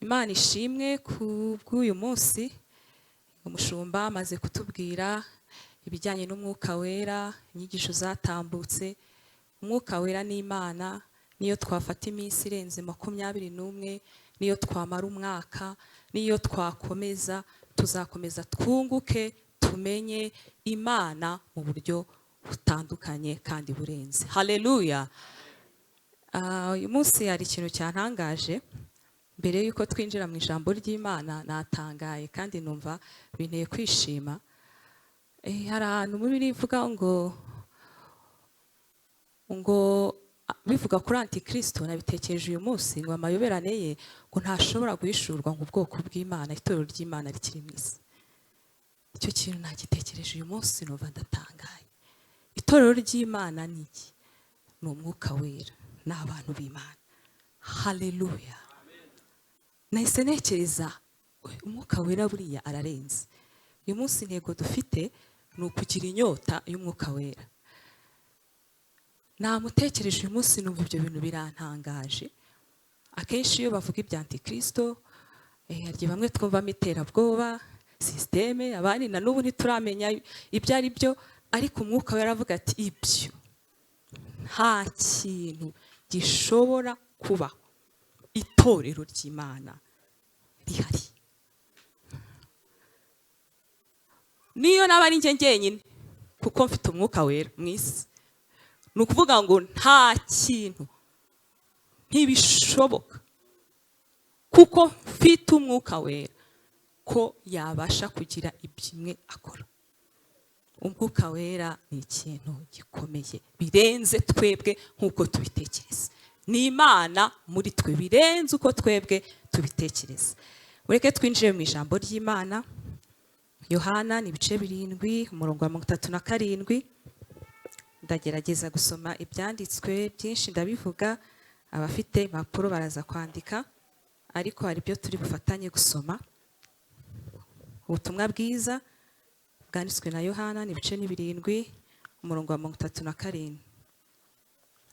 Imana ishimwe ku bw'uyu munsi. Umushumba amaze kutubwira ibijyanye n'umwuka wera, inyigisho zatambutse. Umwuka wera n'Imana niyo twafata iminsi irenze 21, niyo twamara umwaka, niyo twakomeza, tuzakomeza twunguke, tumenye Imana mu buryo butandukanye kandi burenze. Haleluya. Uyu munsi hari ikintu cyantangaje. Mbere yuko twinjira mu ijambo ry'Imana natangaye kandi numva binteye kwishima. Hari ahantu muri bivuga ngo bivuga kuri Antikristo, nabitekereje uyu munsi ngo amayoberane ye ngo ntashobora guhishurwa ngo ubwoko bw'Imana, itorero ry'Imana rikiri mu isi. Icyo kintu nagitekereje uyu munsi numva ndatangaye. Itorero ry'Imana ni iki? Ni umwuka wera, ni abantu b'Imana. Haleluya. Nahise ntekereza umwuka wera buriya ararenze. Uyu munsi intego dufite ni ukugira inyota y'umwuka wera. Namutekereje uyu munsi numva ibyo bintu birantangaje. Akenshi iyo bavuga ibya Antikristo, hari bamwe twumvamo iterabwoba, systeme, abandi na n'ubu ntituramenya ibyo ari byo, ariko umwuka wera avuga ati ibyo nta kintu gishobora kubaho itorero ry'Imana rihari. Niyo naba ari njye njyenyine kuko mfite umwuka wera mu isi, ni ukuvuga ngo nta kintu ntibishoboka kuko mfite umwuka wera ko yabasha kugira ibyimwe akora. Umwuka wera ni ikintu gikomeye birenze twebwe nk'uko tubitekereza. Ni Imana muri twe birenze uko twebwe tubitekereza. Ureke twinjire mu ijambo ry'Imana. Yohana ni ibice 7 umurongo wa 37. Ndagerageza gusoma ibyanditswe byinshi ndabivuga, abafite impapuro baraza kwandika, ariko hari byo turi bufatanye gusoma. Ubutumwa bwiza bwanditswe na Yohana ni ibice 7 umurongo wa 37.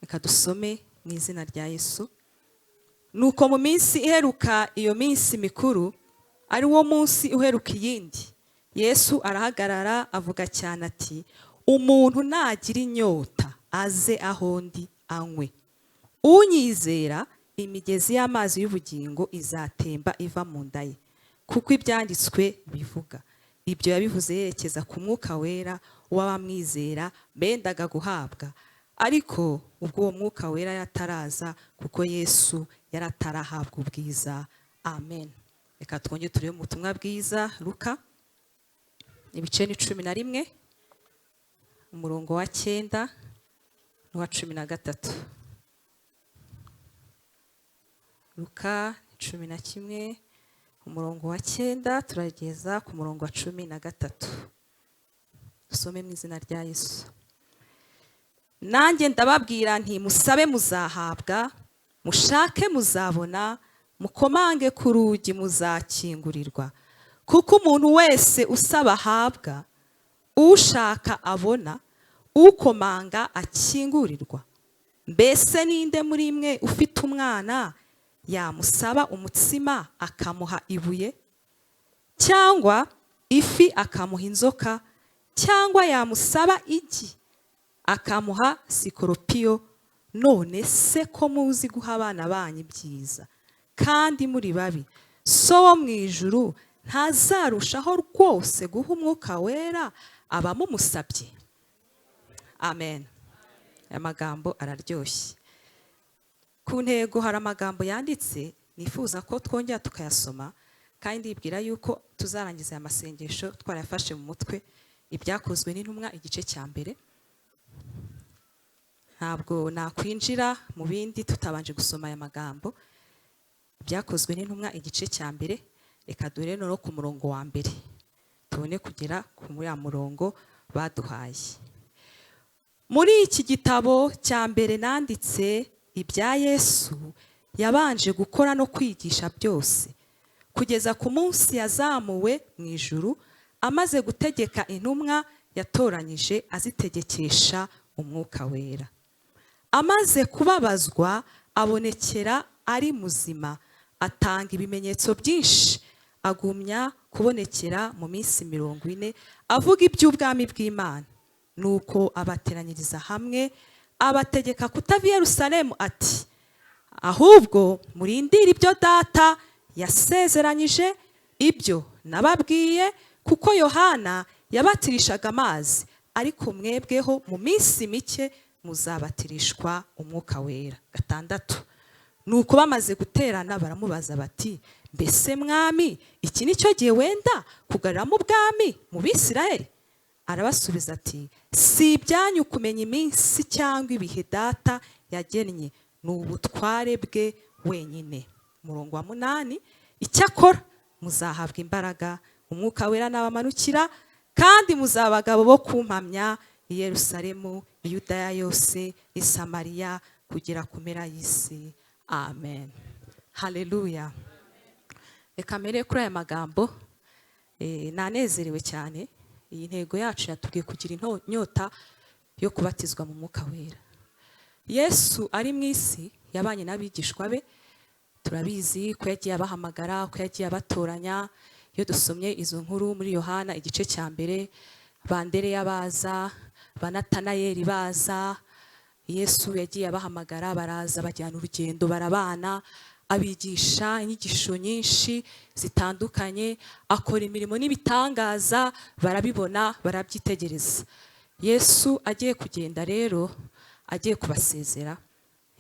Reka dusome mu izina rya Yesu. Nuko mu minsi iheruka iyo minsi mikuru, ari wo munsi uheruka iyindi, Yesu arahagarara avuga cyane ati, umuntu nagira inyota aze aho ndi anywe. Unyizera imigezi y'amazi y'ubugingo izatemba iva mu nda ye. Kuko ibyanditswe bivuga. Ibyo yabivuze yerekeza ku mwuka wera w'abamwizera bendaga guhabwa. Ariko ubwo uwo mwuka wera yataraza kuko Yesu yaratarahabwa ubwiza. Amen. Reka twongere turebe mu butumwa bwiza Luka ibice 11 umurongo wa 9 n'uwa 13. Luka 11 umurongo wa 9 turageza ku murongo wa 13. Dusome mu izina rya Yesu. Nanjye ndababwira nti musabe muzahabwa, mushake muzabona, mukomange ku rugi muzakingurirwa. Kuko umuntu wese usaba ahabwa, ushaka abona, ukomanga akingurirwa. Mbese ninde muri mwe ufite umwana yamusaba umutsima akamuha ibuye? Cyangwa ifi akamuha inzoka? Cyangwa yamusaba igi akamuha sikoropiyo? None se ko muzi guha abana banyu ibyiza kandi muri babi, so wo mu ijuru ntazarushaho rwose guha umwuka wera abamumusabye? Amen. Aya magambo araryoshye. Ku ntego hari amagambo yanditse nifuza ko twongera tukayasoma, kandi ndibwira yuko tuzarangiza aya masengesho twarayafashe mu mutwe. Ibyakozwe n'intumwa igice cya mbere. Ntabwo nakwinjira mu bindi tutabanje gusoma aya magambo. Ibyakozwe n'intumwa igice cya mbere. Reka dore no ku murongo wa mbere tubone kugera ku ya murongo baduhaye. Muri iki gitabo cya mbere nanditse ibya Yesu yabanje gukora no kwigisha byose kugeza ku munsi yazamuwe mu ijuru, amaze gutegeka intumwa yatoranyije azitegekesha umwuka wera. Amaze kubabazwa abonekera ari muzima, atanga ibimenyetso byinshi, agumya kubonekera mu minsi 40 avuga iby'ubwami bw'Imana. Nuko abateranyiriza hamwe abategeka kutava i Yerusalemu ati, ahubwo murindire ibyo data yasezeranyije, ibyo nababwiye, kuko Yohana yabatirishaga amazi, ariko mwebweho mu minsi mike muzabatirishwa Umwuka Wera. 6. Nuko bamaze guterana baramubaza bati, mbese mwami, iki ni cyo gihe wenda kugaruriramo ubwami mu Bisirayeli? Arabasubiza ati, si ibyanyu kumenya iminsi cyangwa ibihe data yagennye, ni ubutware bwe wenyine. 8. Icyakora muzahabwa imbaraga, Umwuka Wera nabamanukira, kandi muzaba abagabo bo kumpamya i Yerusalemu, i Yudaya yose, i Samariya, kugera ku mpera y'isi. Amen. Haleluya. Reka mbere kuri aya magambo, nanezerewe cyane. Iyi ntego yacu yatubwiye kugira inyota yo kubatizwa mu Mwuka Wera. Yesu ari mu isi yabanye n'abigishwa be, turabizi ko yagiye abahamagara, ko yagiye abatoranya. Iyo dusomye izo nkuru muri Yohana igice cya mbere, Bandereya baza, Banatanayeli baza, Yesu yagiye abahamagara, baraza bajyana urugendo, barabana, abigisha inyigisho nyinshi zitandukanye, akora imirimo n'ibitangaza, barabibona, barabyitegereza. Yesu agiye kugenda rero, agiye kubasezera,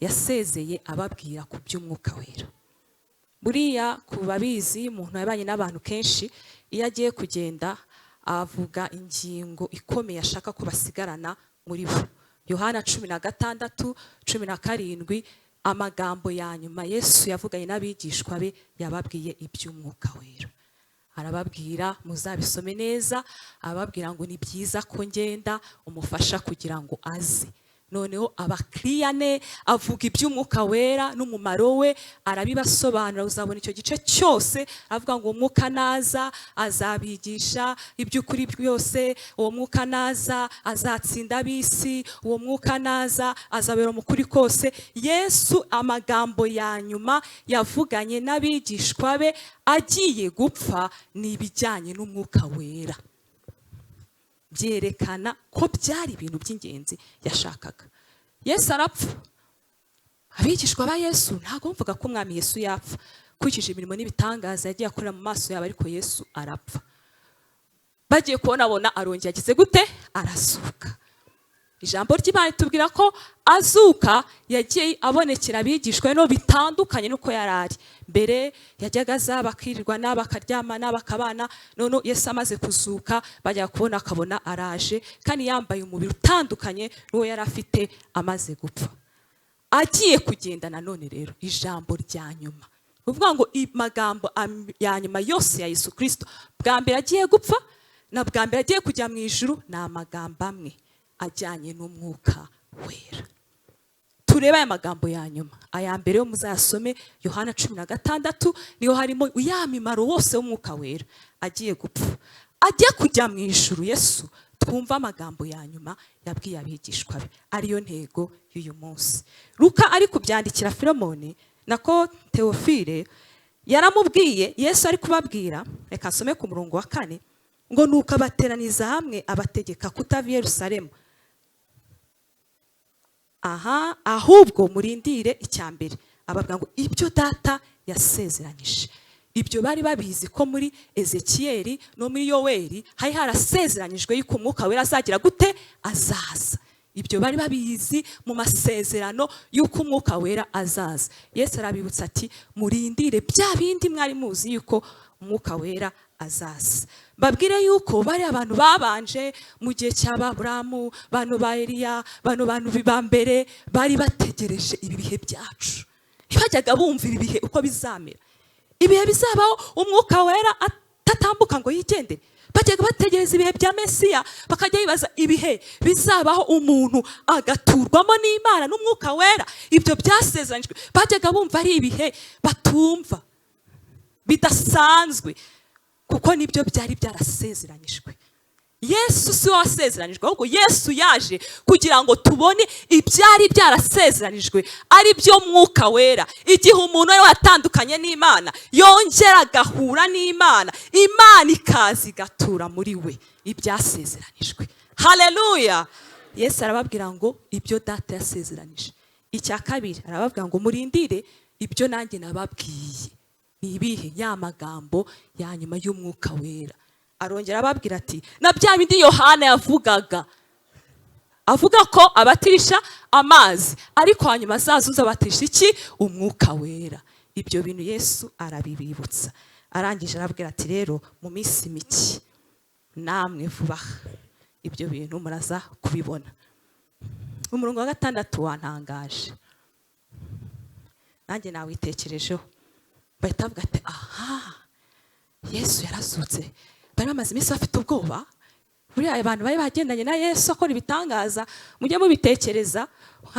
yasezeye ababwira ku by'Umwuka Wera. Buriya ku babizi, umuntu yabanye n'abantu kenshi, iyo agiye kugenda avuga ingingo ikomeye ashaka ko basigarana muri bo. Yohana 16, 17, amagambo ya nyuma Yesu yavuganye n'abigishwa be, yababwiye iby'Umwuka Wera. Arababwira, muzabisome neza, ababwira ngo ni byiza ko ngenda umufasha kugira ngo aze. Noneho abakriyane, avuga iby'Umwuka Wera n'umumaro we, arabibasobanura. Uzabona icyo gice cyose avuga ngo Umwuka naza azabigisha iby'ukuri byose, uwo Mwuka naza azatsinda ab'isi, uwo Mwuka naza azabera mu kuri kose. Yesu amagambo ya nyuma yavuganye n'abigishwa be agiye gupfa ni ibijyanye n'Umwuka Wera. Byerekana ko byari ibintu by'ingenzi yashakaga. Yesu arapfa. Abigishwa ba Yesu ntabwo bumvaga ko umwami Yesu yapfa, kwikije imirimo n'ibitangaza yagiye akorera mu maso yabo, ariko Yesu arapfa. Bagiye kubona arongera agize gute? Arazuka. Ijambo ry'Imana tubwira ko azuka yagiye abonekera abigishwa no bitandukanye nuko yarari. Mbere yajyaga aza bakirirwa n'abakaryamana bakabana, none Yesu amaze kuzuka bajya kubona akabona araje, kandi yambaye umubiri utandukanye n'uwo yari afite amaze gupfa. Agiye kugenda nanone rero, ijambo rya nyuma uvuga ngo amagambo ya nyuma yose ya Yesu Kristo, bwa mbere agiye gupfa na bwa mbere agiye kujya mu ijuru, ni amagambo amwe ajyanye n'Umwuka Wera. Tureba aya magambo ya nyuma. Aya mbere yo muzasome Yohana 16, niho harimo ya mimaro wose w'Umwuka Wera. Agiye gupfa, agiye kujya mu ijuru Yesu, twumva amagambo ya nyuma yabwiye abigishwa be, ariyo ntego y'uyu munsi. Luka ari kubyandikira Filemoni nako Teofile, yaramubwiye Yesu ari kubabwira, reka nsome ku murongo wa 4, ngo nuko abateraniza hamwe abategeka kutava i Yerusalemu. Ahubwo murindire icyambere, ababwira ngo ibyo data yasezeranyije. Ibyo bari babizi ko muri Ezekiyeli no muri Yoweri hari harasezeranyijwe yuko Umwuka Wera azagira gute? Azaza. Ibyo bari babizi mu masezerano yuko Umwuka Wera azaza. Yesu arabibutsa ati, murindire bya bindi mwari muzi yuko Umwuka Wera azaza. Babwire yuko bari abantu babanje mu gihe cy'Aburahamu, bantu ba Eliya, bantu bibambere, bari bategereje ibihe byacu. Ntibajyaga bumva ibihe uko bizamera. Ibihe bizabaho Umwuka Wera atatambuka ngo yigendere. Bajyaga bategereza ibihe bya Mesiya, bakajya bibaza ibihe bizabaho umuntu agaturwamo n'Imana n'Umwuka Wera. Ibyo byasezeranyijwe. Bajyaga bumva ari ibihe batumva, bidasanzwe, kuko nibyo byari byarasezeranyijwe. Yesu si wasezeranijwe, ahubwo Yesu yaje kugira ngo tubone ibyari byarasezeranijwe ari byo Mwuka Wera. Igihe umuntu ari watandukanye n'Imana yongera agahura n'Imana, Imana ikaza igatura muri we ibyasezeranijwe. Haleluya! Yesu arababwira ngo ibyo data yasezeranije. Icya kabiri arababwira ngo murindire ibyo nanjye nababwiye. Ni ibihe? Ya magambo ya nyuma y'Umwuka Wera. Arongera ababwira ati na bya bindi Yohana yavugaga, avuga ko abatirisha amazi ariko hanyuma azazuza abatirisha iki? Umwuka Wera. Ibyo bintu Yesu arabibibutsa. Arangije arabwira ati rero mu minsi mike namwe vuba ibyo bintu muraza kubibona. Umurongo wa 6 wantangaje, nanjye nawitekerejeho. Bahita bavuga ati aha, Yesu yarazutse. Bari bamaze iminsi bafite ubwoba. Buriya abantu bari bagendanye na Yesu akora ibitangaza, mujye mubitekereza.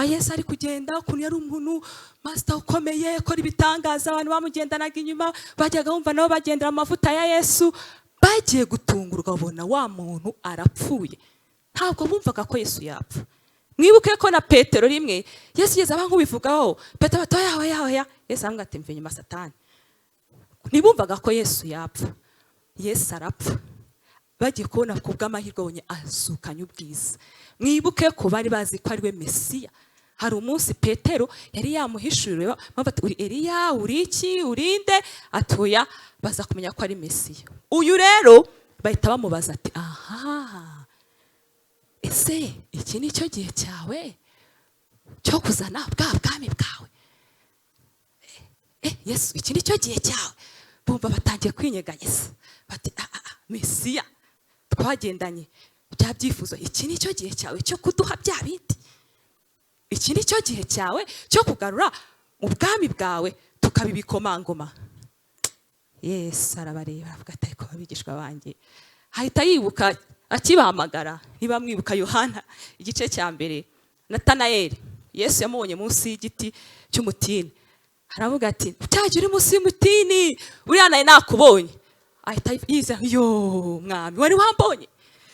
Yesu ari kugenda ukuntu yari umuntu master ukomeye akora ibitangaza, abantu bamugendanaga inyuma bajyaga bumva nabo bagendera amavuta ya Yesu. Bagiye gutungurwa babona wa muntu arapfuye. Ntabwo bumvaga ko Yesu yapfa. Mwibuke ko na Petero rimwe Yesu yeza abankubivugaho, Petero batoya ya Yesu amwe ati mve nyuma Satani. Ntibumvaga ko Yesu yapfa. Yesu arapfa. Bagiye kubona ku bw'amahirwe abonye azukanye ubwiza. Mwibuke ko bari bazi ko ari we Mesiya. Hari umunsi Petero yari yamuhishuriwe, bati uri Eliya, uri iki, urinde? Atoya, baza kumenya ko ari Mesiya. Uyu rero bahita bamubaza ati aha, ese iki ni cyo gihe cyawe cyo kuzana bwa bwami bwawe? Yesu, iki ni cyo gihe cyawe? Bumva batangiye kwinyeganyeza bati Mesiya twagendanye bya byifuzo, iki ni cyo gihe cyawe cyo kuduha bya bindi? Iki ni cyo gihe cyawe cyo kugarura ubwami bwawe tukabibikomangoma? Yesu arabareba aravuga ati ko abigishwa banjye. Hahita yibuka akibahamagara, niba mwibuka Yohana igice cya mbere, Natanayeli Yesu yamubonye munsi y'igiti cy'umutini. Aravuga ati cyaje uri munsi y'umutini, uriya naye nakubonye. Ahita yiza, yo mwami wari wambonye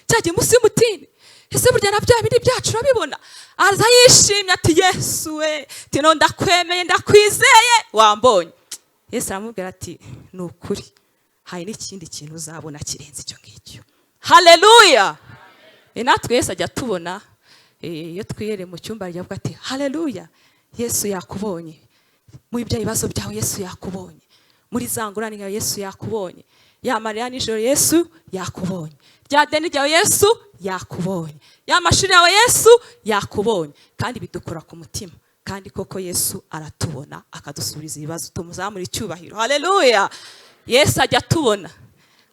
cyaje munsi y'umutini? Ese burya na bya bindi byacu urabibona? Aza yishimye ati Yesu we, tino ndakwemeye ndakwizeye wambonye. Yesu aramubwira ati nukuri hari n'ikindi kintu uzabona kirenze icyo ngicyo. Haleluya! Natwe Yesu ajya tubona iyo twiyere mu cyumba yavuga ati haleluya, Yesu yakubonye. Mu ibyo bibazo byawe Yesu yakubonye. Muri zangurani yawe Yesu yakubonye. Ya Mariya nijoro Yesu yakubonye. Rya deni ryawe Yesu yakubonye. Ya mashuri yawe Yesu yakubonye. Kandi bidukora ku mutima. Kandi koko Yesu aratubona akadusubiriza ibibazo, tumuzamura icyubahiro. Haleluya! Yesu ajya tubona.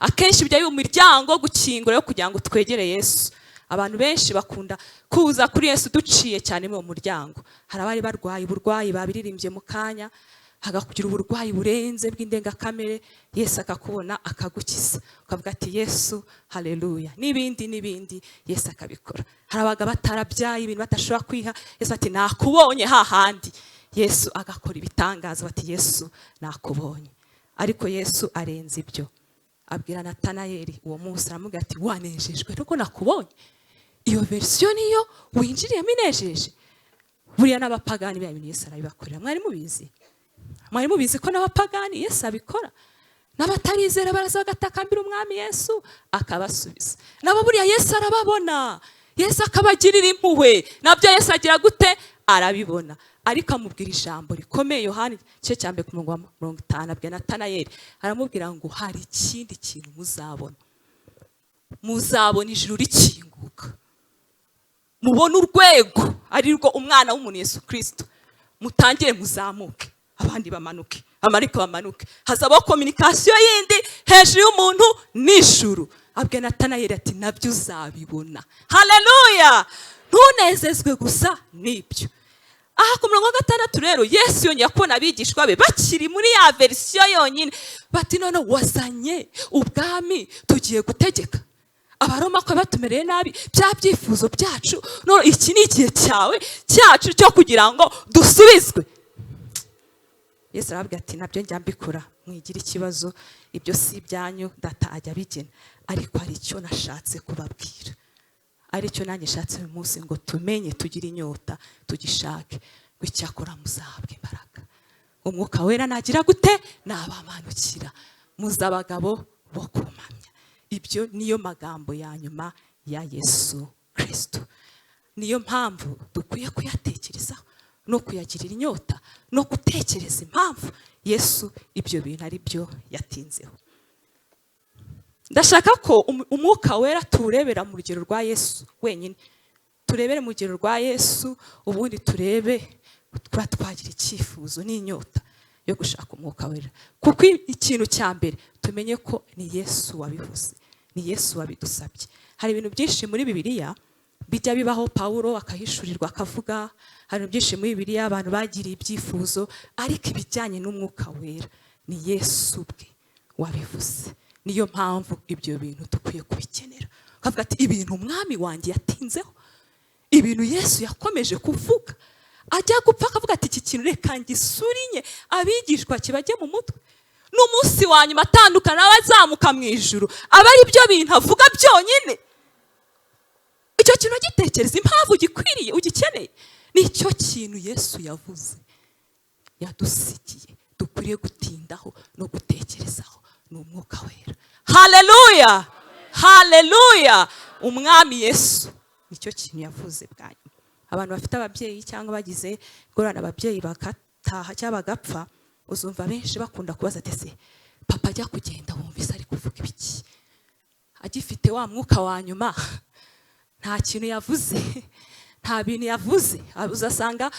Akenshi bijya mu miryango gukingura yo kugira ngo twegere Yesu. Abantu benshi bakunda kuza kuri Yesu duciye cyane mu muryango. Hari abari barwaye uburwayi babiririmbye mu kanya, hagakugira uburwayi burenze bw'indengakamere, Yesu akakubona akagukiza. Ukavuga ati Yesu haleluya. N'ibindi Yesu akabikora. Hari abaga batarabyaye ibintu batashobora kwiha, Yesu ati nakubonye hahandi. Yesu agakora ibitangaza bati Yesu nakubonye. Ariko Yesu arenze ibyo. Abwira Natanayeli uwo munsi aramubwira ati wanejejwe nuko nakubonye? Iyo version niyo winjiriyemo inejeje? Buriya n'abapagani bya bintu Yesu arabibakorera. Mwari mubizi ko n'abapagani Yesu abikora? N'abatarizera baraza bagatakambira umwami Yesu akabasubiza. Nabo buriya Yesu arababona. Yesu akabagirira impuhwe. Nabyo Yesu agira gute? Arabibona. Ariko amubwira ijambo rikomeye. Yohana cyo cyambe ku murongo wa 50 abwira Natanayeli, aramubwira ngo hari ikindi kintu muzabona. Muzabona ijuru rikinguka. Mubona urwego ari rwo umwana w'umuntu Yesu Kristo. Mutangire muzamuke, abandi bamanuke, amariko bamanuke. Hazabaho communication yindi hejuru y'umuntu n'ijuru. Abwira Natanayeli ati nabyo uzabibona. Haleluya! Ntunezezwe gusa nibyo. Aha ku murongo wa 6 rero Yesu yongeye kubona abigishwa be bakiri muri ya version yonyine. Bati none wazanye ubwami tugiye gutegeka. Abaroma ko batumereye nabi bya byifuzo byacu. No iki ni igihe cyawe cyacu cyo kugira ngo dusubizwe. Yesu arababwira ati nabyo njya mbikora, mwigira ikibazo, ibyo si ibyanyu, data ajya abigena, ariko hari icyo nashatse kubabwira, ari cyo nanjye nshatse uyu munsi, ngo tumenye, tugire inyota, tugishake, ngo icyakora muzahabwa imbaraga. Umwuka wera nagira gute? Nabamanukira, muze abagabo bo kumamya. Ibyo niyo magambo ya nyuma ya Yesu Kristo. Niyo mpamvu dukwiye kuyatekerezaho no kuyagirira inyota no gutekereza impamvu Yesu ibyo bintu ari byo yatinzeho. Ndashaka ko umwuka wera turebera mu rugero rwa Yesu wenyine, turebere mu rugero rwa Yesu, ubundi turebe kuba twagira icyifuzo n'inyota yo gushaka umwuka wera. Kuko ikintu cya mbere tumenye ko ni Yesu wabivuze, ni Yesu wabidusabye. Hari ibintu byinshi muri Bibiliya bijya bibaho, Pawulo akahishurirwa akavuga, hari byinshi muri Bibiliya abantu bagiriye ibyifuzo, ariko ibijyanye n'umwuka wera ni Yesu bwe wabivuze. Niyo mpamvu ibyo bintu dukwiye kubikenera. Akavuga ati ibintu umwami wanjye yatinzeho, ibintu Yesu yakomeje kuvuga, ajya gupfa akavuga ati iki kintu reka ngisurinye abigishwa kibajye mu mutwe, n'umunsi wa nyuma atandukana n'abazamuka mu ijuru, aba ari byo bintu avuga byonyine. Icyo kintu gitekereza impamvu gikwiriye ugikeneye, nicyo kintu Yesu yavuze yadusigiye, dukwiriye gutindaho no gutekerezaho, ni umwuka wera. Haleluya, haleluya. Umwami Yesu nicyo kintu yavuze bwa nyuma. Abantu bafite ababyeyi cyangwa bagize ingorane ababyeyi bakataha cyangwa bagapfa, uzumva benshi bakunda kubaza ati ese papa ajya kugenda wumvise ari kuvuga ibiki? Agifite wa mwuka wa nyuma nta kintu yavuze, nta bintu yavuze. Uzasanga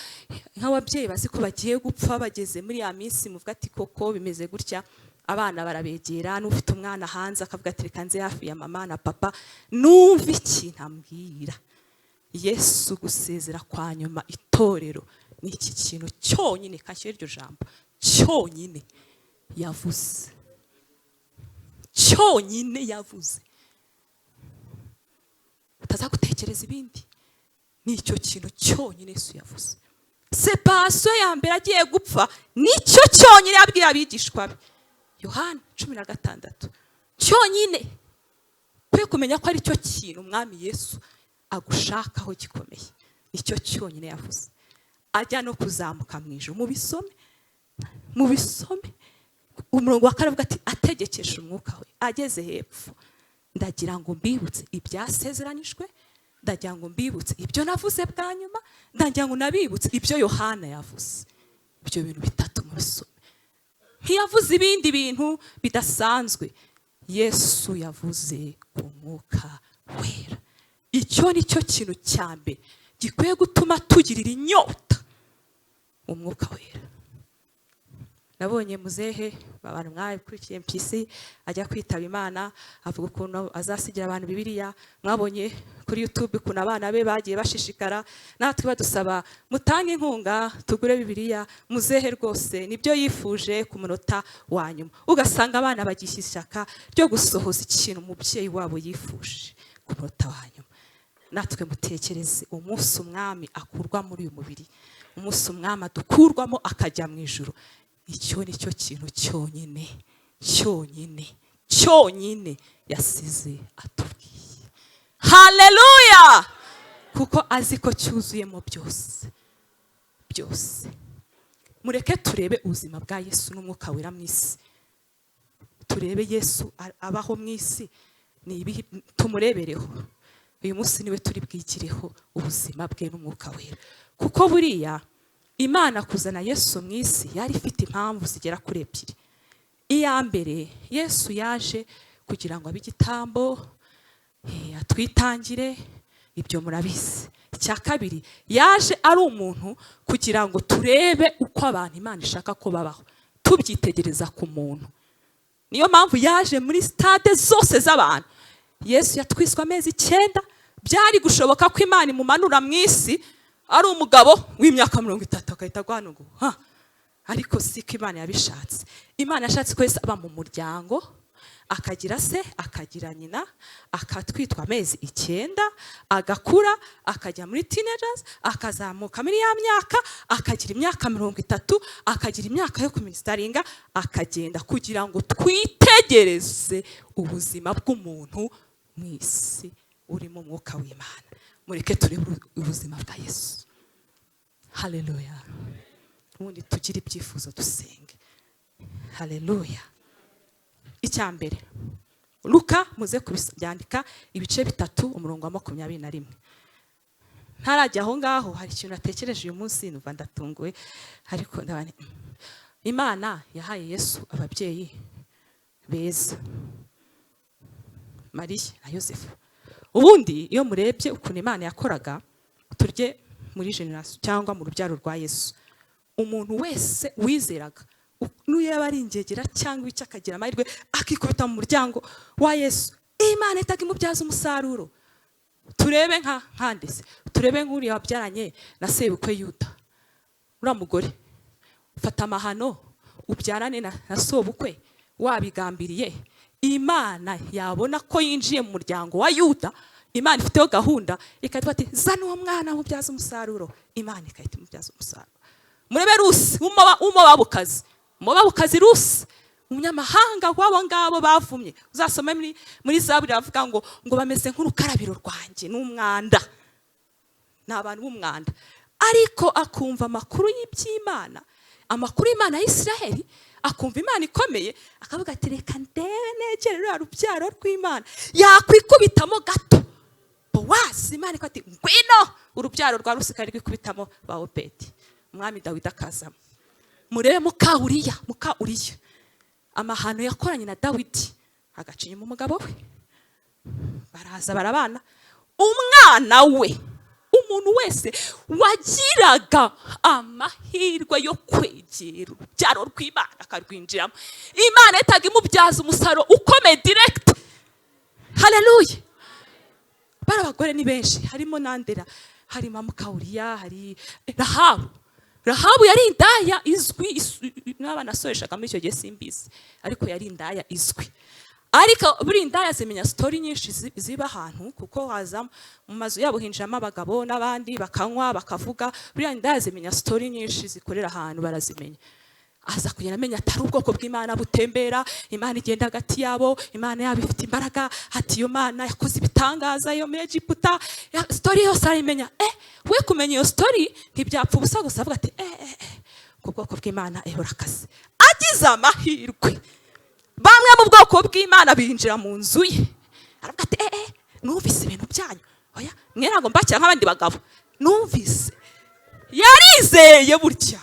nk'ababyeyi bazi ko bagiye gupfa, bageze muri ya minsi muvuga ati koko bimeze gutya, abana barabegera, n'ufite umwana hanze akavuga ati reka nze hafi ya mama na papa numva ikintu ambwira. Yesu gusezera kwa nyuma itorero ni iki kintu cyonyine, kashyira iryo jambo cyonyine yavuze, cyonyine yavuze. Utaza gutekereza ibindi, nicyo kintu cyonyine Yesu yavuze. Sepasiyo ya mbere agiye gupfa, nicyo cyonyine yabwiye abigishwa be, Yohana 16, cyonyine. Kwe kumenya ko ari cyo kintu umwami Yesu agushakaho gikomeye, nicyo cyonyine yavuze. Ajya no kuzamuka mu ijuru, mu bisome umurongo wa karavuga ati ategekesha umwuka we, ageze hepfo, ndagira ngo mbibutse ibyasezeranijwe, ndagira ngo mbibutse ibyo navuze bwa nyuma, ndagira ngo nabibutse ibyo Yohana yavuze. Ibyo bintu bitatu mu bisome. Ntiyavuze ibindi bintu bidasanzwe, Yesu yavuze ku mwuka wera. Icyo ni cyo kintu cya mbere gikwiye gutuma tugirira inyota umwuka wera. Nabonye muzehe abantu mwakurikiye MPC ajya kwitaba Imana, avuga ukuntu azasigira abantu Bibiliya. Mwabonye kuri YouTube kuna abana be bagiye bashishikara, natwe badusaba mutange inkunga tugure Bibiliya. Muzehe rwose nibyo yifuje ku munota wa nyuma, ugasanga abana bagisha ishyaka ryo gusohoza ikintu umubyeyi wabo yifuje ku munota wa nyuma. Natwe mutekereze umunsi umwami akurwa muri uyu mubiri, umunsi umwami adukurwamo akajya mu ijuru. Icyo ni cyo kintu cyonyine yasize atubwiye. Haleluya! Kuko azi ko cyuzuyemo byose. Mureke turebe ubuzima bwa Yesu n'umwuka wera mu isi, turebe Yesu abaho mu isi, tumurebereho. Uyu munsi niwe turi bwigireho ubuzima bwe n'umwuka wera. Kuko buriya Imana kuzana Yesu mu isi yari ifite impamvu zigera kuri 2. Iya mbere, Yesu yaje kugira ngo abe igitambo, atwitangire, ibyo murabizi. Icya kabiri, yaje ari umuntu kugira ngo turebe uko abantu Imana ishaka ko babaho, tubyitegereza ku muntu. Niyo mpamvu yaje muri stade zose z'abantu. Yesu yatwiswe amezi 9, byari gushoboka ko Imana imumanura mu isi ari umugabo w'imyaka 30 akahita agwanugo. Ariko siko Imana yabishatse. Imana yashatse ko Yesu aba mu muryango, akagira se, akagira nyina, akatwitwa amezi 9, agakura, akajya muri teenagers, akazamuka muri ya myaka, akagira imyaka 30, akagira imyaka yo kuministeringa, akagenda kugira ngo twitegereze ubuzima bw'umuntu mu isi urimo Mwuka w'Imana. Mureke turebe ubuzima bwa Yesu. Haleluya. Ubundi tugira ibyifuzo dusenge. Haleluya. Icyambere, Luka muze kubyandika ibice 3 umurongo wa 21. Ntarajya aho ngaho, hari ikintu natekereje uyu munsi numva ndatunguwe, ariko ndabane Imana yahaye Yesu ababyeyi beza, Mariya na Yosefu. Ubundi iyo murebye ukuntu Imana yakoraga, turye muri generation cyangwa mu rubyaro rwa Yesu, umuntu wese wizeraga nuye bari ingegera cyangwa icyo akagira amahirwe akikubita mu muryango wa Yesu, Imana itaga imubyaza umusaruro. Turebe nkandese, turebe nk'uri wabyaranye na sebukwe Yuda, ura mugore ufata amahano ubyarane na sobukwe wabigambiriye, Imana yabona ko yinjiye mu muryango wa Yuda, Imana ifiteho gahunda ikatwa ati zana uwo mwana mubyaza umusaruro, Imana ikahita imubyaza umusaruro. Murebe Rusi umubabukazi Rusi, umunyamahanga wabo ngabo bavumye. Uzasome muri Zaburi avuga ngo bameze nk'urukarabiro rwanjye n'umwanda, n'abantu b'umwanda. Ariko akumva amakuru y'iby'Imana, amakuru y'Imana ya Isiraheli, akumva Imana ikomeye, akavuga ati reka ndebe negere rwa rubyaro rw'Imana, yakwikubitamo gato. Bowazi Imana ikati ngwino, urubyaro rwa Rusi kari kwikubitamo ba Obedi, umwami Dawidi akazamo. Murebe muka Uriya, amahano yakoranye na Dawidi, agacinya mu mugabo we, baraza barabana. Umwana we, umuntu wese wagiraga amahirwe yo kwegera urubyaro rw'Imana akarwinjiramo, Imana itaga imubyaza umusaruro ukomeye direct. Haleluya. Barabagore ni benshi, harimo Nandera, harimo muka Uriya, hari Rahabu yari indaya izwi, n'abana soreshaga muri icyo gihe simbizi, ariko yari indaya izwi. Ariko buri indaya zimenya story nyinshi ziba ahantu, kuko haza mu mazu yabo hinjiramo abagabo n'abandi bakanywa bakavuga. Buri indaya zimenya story nyinshi zikorera ahantu, barazimenya. Aza kugenda amenya atari ubwoko bw'Imana butembera, Imana igenda hagati yabo, Imana yabo ifite imbaraga, ati iyo Mana yakoze ibitangaza yo muri Egiputa. Story yose arayimenya. We kumenya iyo story ntibyapfa ubusa gusa, avuga ati ku bwoko bw'Imana urakaze. Agize amahirwe, bamwe mu bwoko bw'Imana binjira mu nzu ye, aravuga ati numvise ibintu byanyu, oya mwera ngo mbakira nk'abandi bagabo, numvise. Yarizeye burya,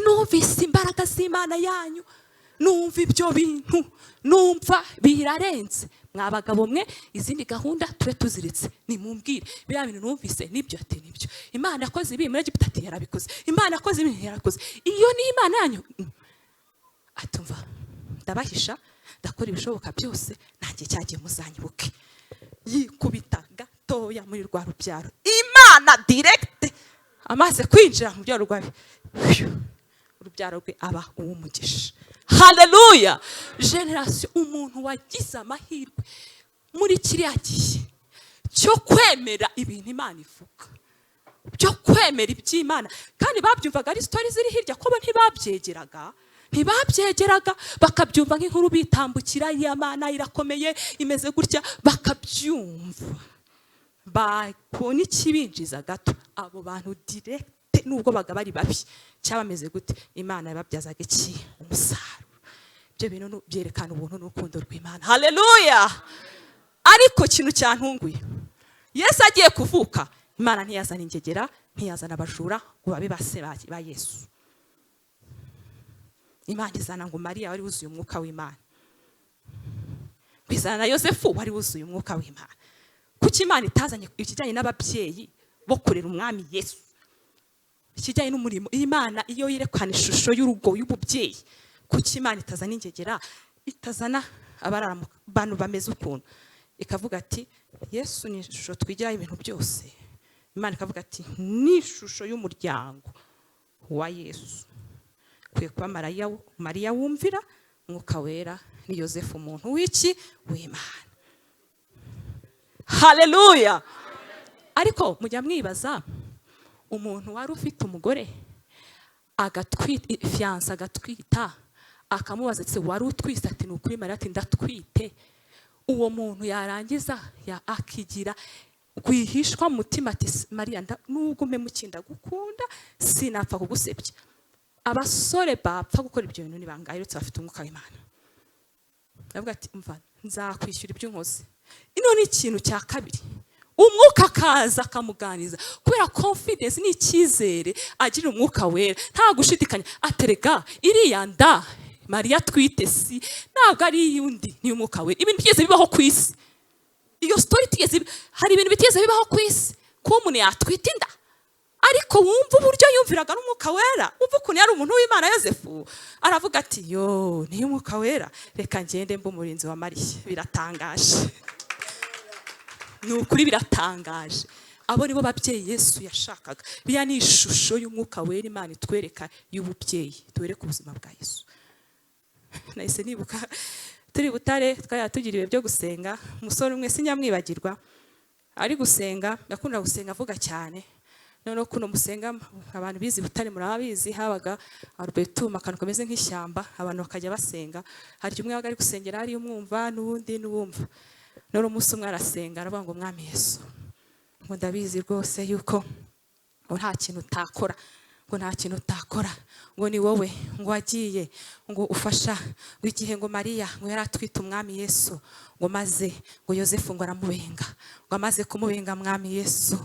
numvise imbaraga z'Imana yanyu, numva ibyo bintu, numva birarenze. Mwabagabo mwe izindi gahunda tube tuziritse, nimumbwire biriya bintu numvise nibyo. Ati nibyo, Imana yakoze ibi muri Egiputa, ati yarabikoze, Imana yakoze ibi yarakoze, iyo ni Imana yanyu. Atumva ndabahisha, ndakora ibishoboka byose, nanjye cyagiye muzanyibuke. Yikubita gatoya muri rwa rubyaro, Imana direct amaze kwinjira mu byaro rwawe, urubyaro rwe aba uw'umugisha. Haleluya. Generation, umuntu wagize amahirwe muri kiriya gihe cyo kwemera ibintu Imana ivuga, byo kwemera iby'Imana, kandi babyumvaga ari story ziri hirya, ko ntibabyegeraga, bakabyumva nk'inkuru bitambukira, iya Mana irakomeye imeze gutya, bakabyumva. Bakona ikibinjiza gato, abo bantu direct nubwo baga bari babi cyabameze gute, Imana yababyazaga iki? Umusaruro. Ibyo bintu byerekana ubuntu n'urukundo rw'Imana. Haleluya. Ariko kintu cyantunguye, Yesu agiye kuvuka, Imana ntiyazana ingegera, ntiyazana abajura ngo babe base ba Yesu. Imana izana ngo Mariya wari wuzuye umwuka w'Imana, bizana na Yosefu wari wuzuye umwuka w'Imana. Kuki Imana itazanye ikijyanye n'ababyeyi bo kurera umwami Yesu, ikijyanye n'umurimo? Imana iyo yerekana ishusho y'urugo y'ububyeyi, kuki Imana itazana ingegera, itazana abantu bameze ukuntu, ikavuga ati Yesu ni ishusho twigira ibintu byose. Imana ikavuga ati ni ishusho y'umuryango wa Yesu, kwiye kuba Mariya wumvira, Mwuka Wera ni Yosefu umuntu w'iki w'Imana. Haleluya. Ariko mujya mwibaza umuntu wari ufite umugore agatwita fiance agatwita akamubaza ati wari utwise ati nukuri Mariya ati ndatwite, uwo muntu yarangiza akigira kwihishwa mutima ati Mariya nubwo mukinda gukunda sinapfa kugusebya. Abasore bapfa gukora ibyo bintu nibangaye uretse bafite umwuka w'Imana. Ndavuga ati umva nzakwishyura ibyo nkoze. Ino ni ikintu cya kabiri, umwuka akaza akamuganiza kubera confidence n'icyizere agira Umwuka Wera, nta gushidikanya aterega iriya nda Mariya twite si ntabwo ari yundi ni Umwuka Wera. Ibintu byose bibaho ku isi, iyo story tigeze, hari ibintu biteze bibaho ku isi ko umuntu yatwita inda, ariko wumva uburyo yumviraga n'Umwuka Wera, wumva ukuntu yari umuntu w'Imana. Yosefu aravuga ati yo ni Umwuka Wera, reka ngende mbe umurinzi wa Mariya. Biratangaje, ni ukuri biratangaje. Abo nibo babyeyi Yesu yashakaga. Biya ni ishusho y'Umwuka Wera Imana itwereka y'ububyeyi, twereka ubuzima bwa Yesu. Nahise nibuka turi Butare twayatugiriwe byo gusenga, umusore umwe sinyamwibagirwa ari gusenga, ndakunda gusenga avuga cyane. None kuno musenga abantu bizi Butare murabizi, habaga Albertum akantu kameze nk'ishyamba, abantu bakajya basenga. Hari umwe yabaga ari gusengera ari umwumva n'ubundi n'ubumva. None umunsi umwe arasenga aravuga ngo Mwami Yesu, ngo ndabizi rwose yuko nta kintu utakora, ngo nta kintu utakora, ngo ni wowe ngo wagiye ngo ufasha ngo igihe ngo Mariya ngo yari atwite Umwami Yesu, ngo maze ngo Yosefu ngo aramubenga, ngo amaze kumubenga Mwami Yesu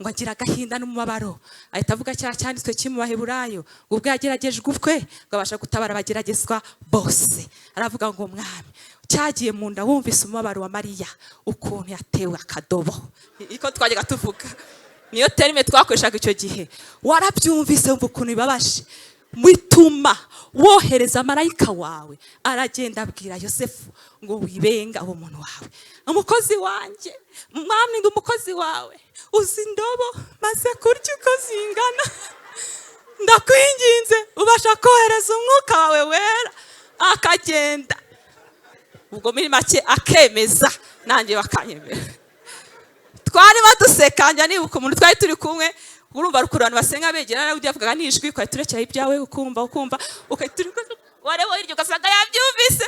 ngo agira agahinda n'umubabaro, ahita avuga cya cyanditswe kiri mu Baheburayo ubwo yageragejwe ubwe ngo abasha gutabara abageragezwa bose. Aravuga ngo Mwami cyagiye mu nda wumvise umubabaro wa Mariya ukuntu yatewe akadobo, iko twajyaga tuvuga, niyo terime twakoreshaga icyo gihe. Warabyumvise wumva ukuntu bibabaje, bituma wohereza marayika wawe aragenda abwira Yosefu ngo wibenga uwo muntu wawe, umukozi wanjye Mwami ngo umukozi wawe uzi indobo maze kurya uko zingana, ndakwinginze ubasha kohereza Umwuka wawe Wera akagenda. Ubwo muri make akemeza, nanjye bakanyemera. Twari baduseka, njya nibuka umuntu twari turi kumwe, urumva rukurana basenga begera ujya avuga n'ijwi kwa turekera ibyawe ukumva ukayiturika warebo iryo gasaga yabyumvise.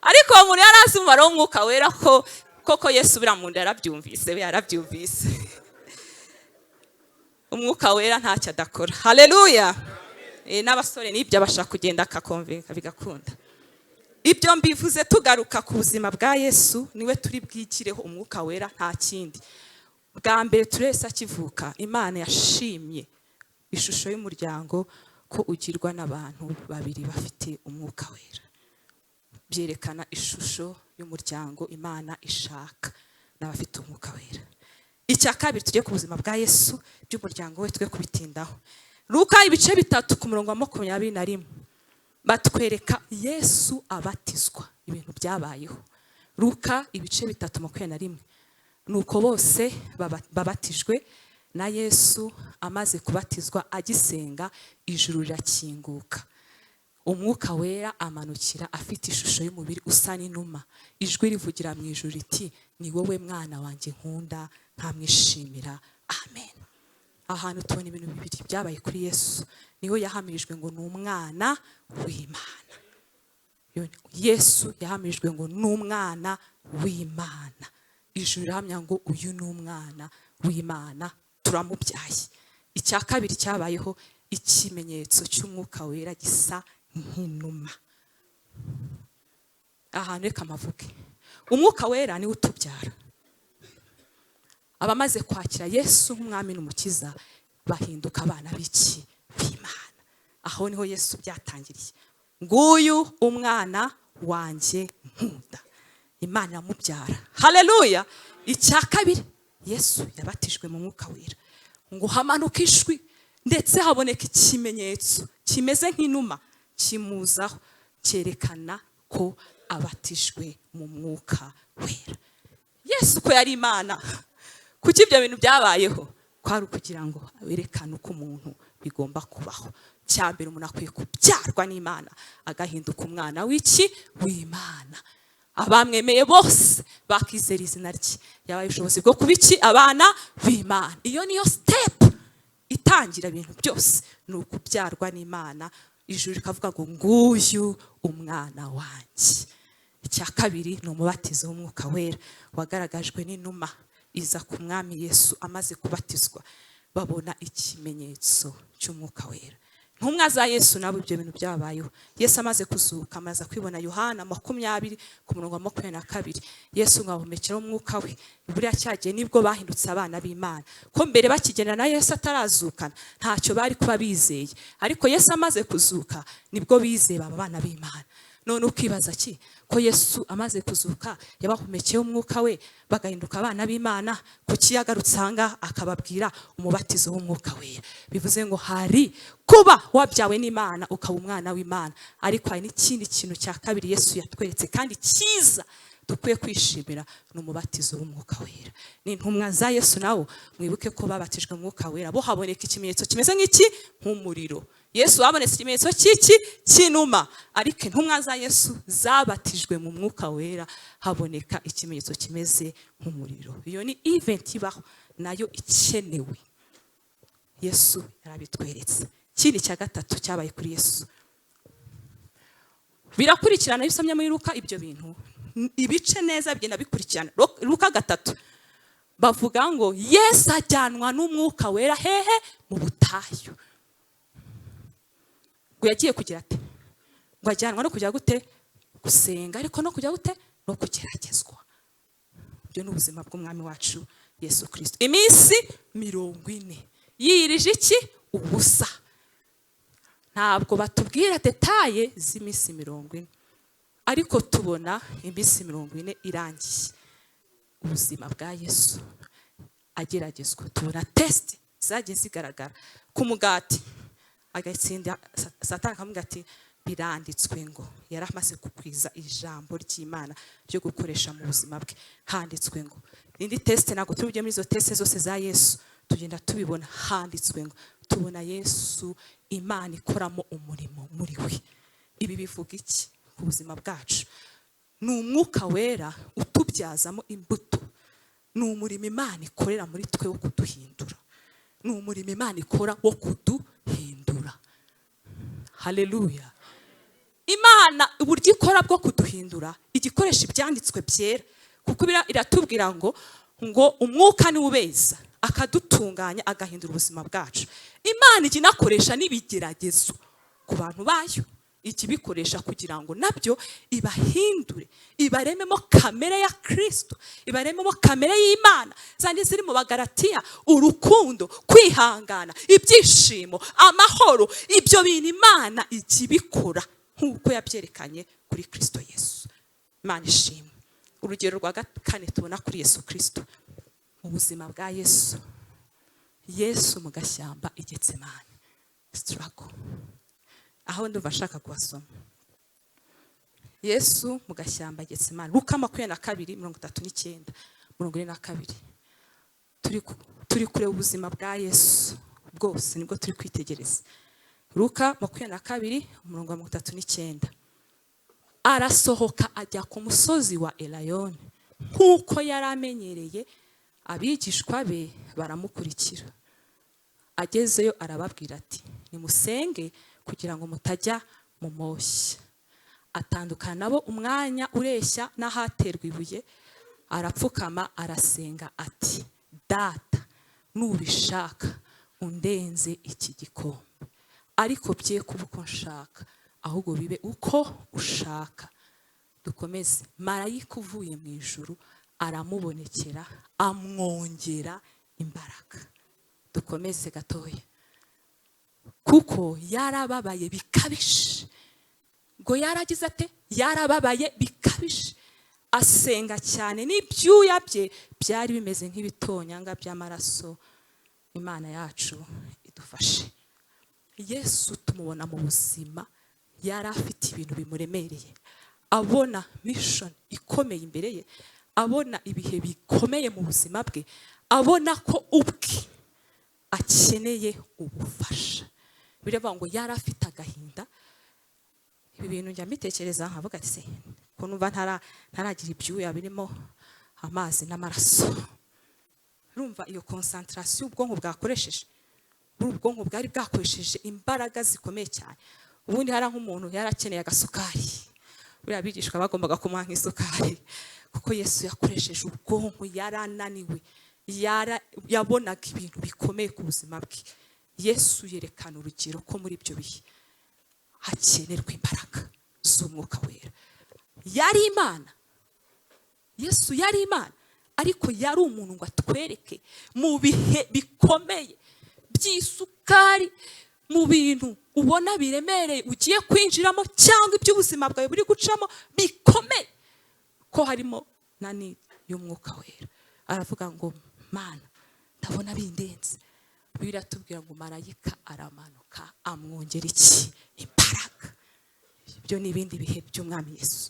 Ariko uwo muntu yarazi umumaro w'Umwuka Wera ko koko Yesu biramunda yarabyumvise. Umwuka Wera ntacyo adakora. Haleluya. N'abasore nibyo abashaka kugenda akakonvenka bigakunda. Ibyo mbivuze tugaruka ku buzima bwa Yesu, niwe turi bwikireho Umwuka Wera nta kindi. Bwa mbere turese akivuka Imana yashimye ishusho y'umuryango ko ugirwa n'abantu babiri bafite Umwuka Wera. Byerekana ishusho y'umuryango Imana ishaka n'abafite Umwuka Wera. Icya kabiri tujye ku buzima bwa Yesu by'umuryango we twe kubitindaho. Luka ibice 3 ku murongo wa 21 batwereka Yesu abatizwa, ibintu byabayeho. Luka ibice 3:21 nuko bose babatijwe na Yesu. Amaze kubatizwa agisenga ijuru rirakinguka, Umwuka Wera amanukira afite ishusho y'umubiri usa n'inuma, ijwi rivugira mu ijuru riti ni wowe mwana wanjye nkunda nkamwishimira. Amen. Ahantu tubona ibintu bibiri byabaye kuri Yesu. Niho yahamirijwe ngo ni umwana w'Imana. Yesu yahamirijwe ngo ni umwana w'Imana. Ijuru rihamya ngo uyu ni umwana w'Imana, turamubyaye. Icya kabiri cyabayeho ikimenyetso cy'Umwuka Wera gisa nk'inuma. Ahantu reka mavuge, Umwuka Wera niwe utubyara. Abamaze kwakira Yesu nk'umwami n'umukiza bahinduka abana b'iki b'Imana. Aho niho Yesu byatangiriye. Nguyu umwana wanjye nkunda, Imana yamubyara. Haleluya. Icya kabiri Yesu yabatijwe mu Mwuka Wera ngo hamanuka ijwi ndetse haboneka ikimenyetso kimeze nk'inuma kimuzaho cyerekana ko abatijwe mu Mwuka Wera. Yesu ko yari Imana, kuki ibyo bintu byabayeho? Kwari ukugira ngo werekane uko umuntu bigomba kubaho. Cyambere umuntu akwiye kubyarwa n'Imana agahinduka umwana w'Imana. Abamwemeye bose bakizera izina rye yabaye ubushobozi bwo kuba abana b'Imana. Iyo niyo step itangira ibintu byose, ni ukubyarwa n'Imana. Ijuru rikavuga ngo nguyu umwana wanjye. Icya kabiri ni umubatizo w'Umwuka Wera wagaragajwe n'inuma iza ku mwami Yesu amaze kubatizwa, babona ikimenyetso cy'Umwuka Wera. Ntumwa za Yesu nabo ibyo bintu byabayeho. Yesu amaze kuzuka amaze kwibona Yohana 20:22. Yesu ngabumekera umwuka we. Buriya cyagiye nibwo bahindutse abana b'Imana. Ko mbere bakigenda na Yesu atarazukana ntacyo bari kuba bizeye, ariko Yesu amaze kuzuka nibwo bizeye baba abana b'Imana. None ukibaza ki ko Yesu amaze kuzuka yabahumekeye umwuka we bagahinduka abana b'Imana, kuki yagarutsanga akababwira umubatizo w'Umwuka Wera? Bivuze ngo hari kuba wabyawe n'Imana ukaba umwana w'Imana, ariko hari n'ikindi kintu cya kabiri Yesu yatweretse kandi cyiza dukwiye kwishimira, ni umubatizo w'Umwuka Wera. Ni intumwa za Yesu nawo mwibuke ko babatijwe mu Mwuka Wera, bo haboneka ikimenyetso kimeze nk'iki, nk'umuriro. Yesu wabonetse ikimenyetso cy'iki, cy'inuma, ariko intumwa za Yesu zabatijwe mu Mwuka Wera haboneka ikimenyetso kimeze nk'umuriro. Iyo ni event ibaho nayo ikenewe, Yesu yarabitweretse. Ikindi cya gatatu cyabaye kuri Yesu, birakurikirana bisomye muri Luka ibyo bintu ibice neza bigenda bikurikirana. Luka 3 bavuga ngo Yesu ajyanwa n'Umwuka Wera hehe, mu butayu. Ngo yagiye kugira ate? Ngo ajyanwa no kujya gute? Gusenga, ariko no kujya gute? No kugeragezwa. Ibyo ni ubuzima bw'umwami wacu Yesu Kristo. Iminsi 40 yirije iki? Ubusa. Ntabwo batubwira detaye z'iminsi 40, ariko tubona iminsi 40 irangiye ubuzima bwa Yesu ageragezwa. Tubona test zagiye zigaragara ku mugati, agatsinda Satani akamubwira ati biranditswe ngo. Yaramaze kukwiza ijambo ry'Imana ryo gukoresha mu buzima bwe, handitswe ngo. Indi test ntabwo tubije muri izo test zose za Yesu, tugenda tubibona handitswe ngo. Tubona Yesu Imana ikoramo umurimo muri we. Ibi bivuga iki ku buzima bwacu? Ni Umwuka Wera utubyazamo imbuto. Ni umurimo Imana ikorera muri twe wo kuduhindura. Ni umurimo Imana ikora wo kuduhindura. Haleluya. Imana uburyo ikora bwo kuduhindura igikoresha ibyanditswe byera, kuko iratubwira ngo umwuka ni ubeza akadutunganya agahindura ubuzima bwacu. Imana iginakoresha n'ibigeragezo ku bantu bayo, ikibikoresha kugira ngo nabyo ibahindure, ibarememo kamere ya Kristo, ibarememo kamere y'Imana zandi ziri mu Bagalatiya: urukundo, kwihangana, ibyishimo, amahoro. Ibyo bintu Imana ikibikora nk'uko yabyerekanye kuri Kristo Yesu. Imana ishimwe. Urugero rwa 4 tubona kuri Yesu Kristo mu buzima bwa Yesu. Yesu mu gashyamba i Getsemani struggle. Aho ndumva nshaka kubasoma. Yesu mu gashyamba Getsemani, Luka 22:39-42. Turi kureba ubuzima bwa Yesu bwose, nibwo turi kwitegereza. Luka 22:39. Arasohoka ajya ku musozi wa Elayoni, nkuko yari amenyereye. Abigishwa be baramukurikira. Agezeyo arababwira ati nimusenge kugira ngo mutajya mu moshya. Atandukana nabo umwanya ureshya n'ahaterwa ibuye, arapfukama arasenga ati Data, nubishaka undenze iki gikombe, ariko bye kuba uko nshaka ahubwo bibe uko ushaka. Dukomeze. Marayika uvuye mu ijuru aramubonekera amwongera imbaraga. Dukomeze gatoya. Kuko yarababaye bikabije. Ngo yaragize ate? Yarababaye bikabije. Asenga cyane n'ibyuya bye byari bimeze nk'ibitonyanga by'amaraso. Imana yacu idufashe. Yesu tumubona mu buzima yari afite ibintu bimuremereye, abona mission ikomeye imbere ye, abona ibihe bikomeye mu buzima bwe, abona ko ubwe akeneye ubufasha. bireba ngo yari afite agahinda. Ibi bintu njya mbitekereza nkavuga ati se ko numva ntaragira ibyuya birimo amazi n'amaraso. Urumva iyo concentration ubwonko bwakoresheje, ubwonko bwari bwakoresheje imbaraga zikomeye cyane. Ubundi hari nk'umuntu yarakeneye agasukari, buriya bigishwa bagombaga kumuha nk'isukari, kuko Yesu yakoresheje ubwonko, yarananiwe, yabonaga ibintu bikomeye ku buzima bwe. Yesu yerekana urugero ko muri ibyo bihe hakenerwa imbaraga z'Umwuka Wera. Yari Imana, Yesu yari Imana, ariko yari umuntu ngo atwereke mu bihe bikomeye by'isukari, mu bintu ubona biremereye ugiye kwinjiramo cyangwa iby'ubuzima bwawe buri gucamo bikomeye, ko harimo na need y'Umwuka Wera. Aravuga ngo Mana, ndabona bindenze. Biratubwira ngo marayika aramanuka amwongera iki? Imbaraga. Ibyo ni ibindi bihe by'Umwami Yesu.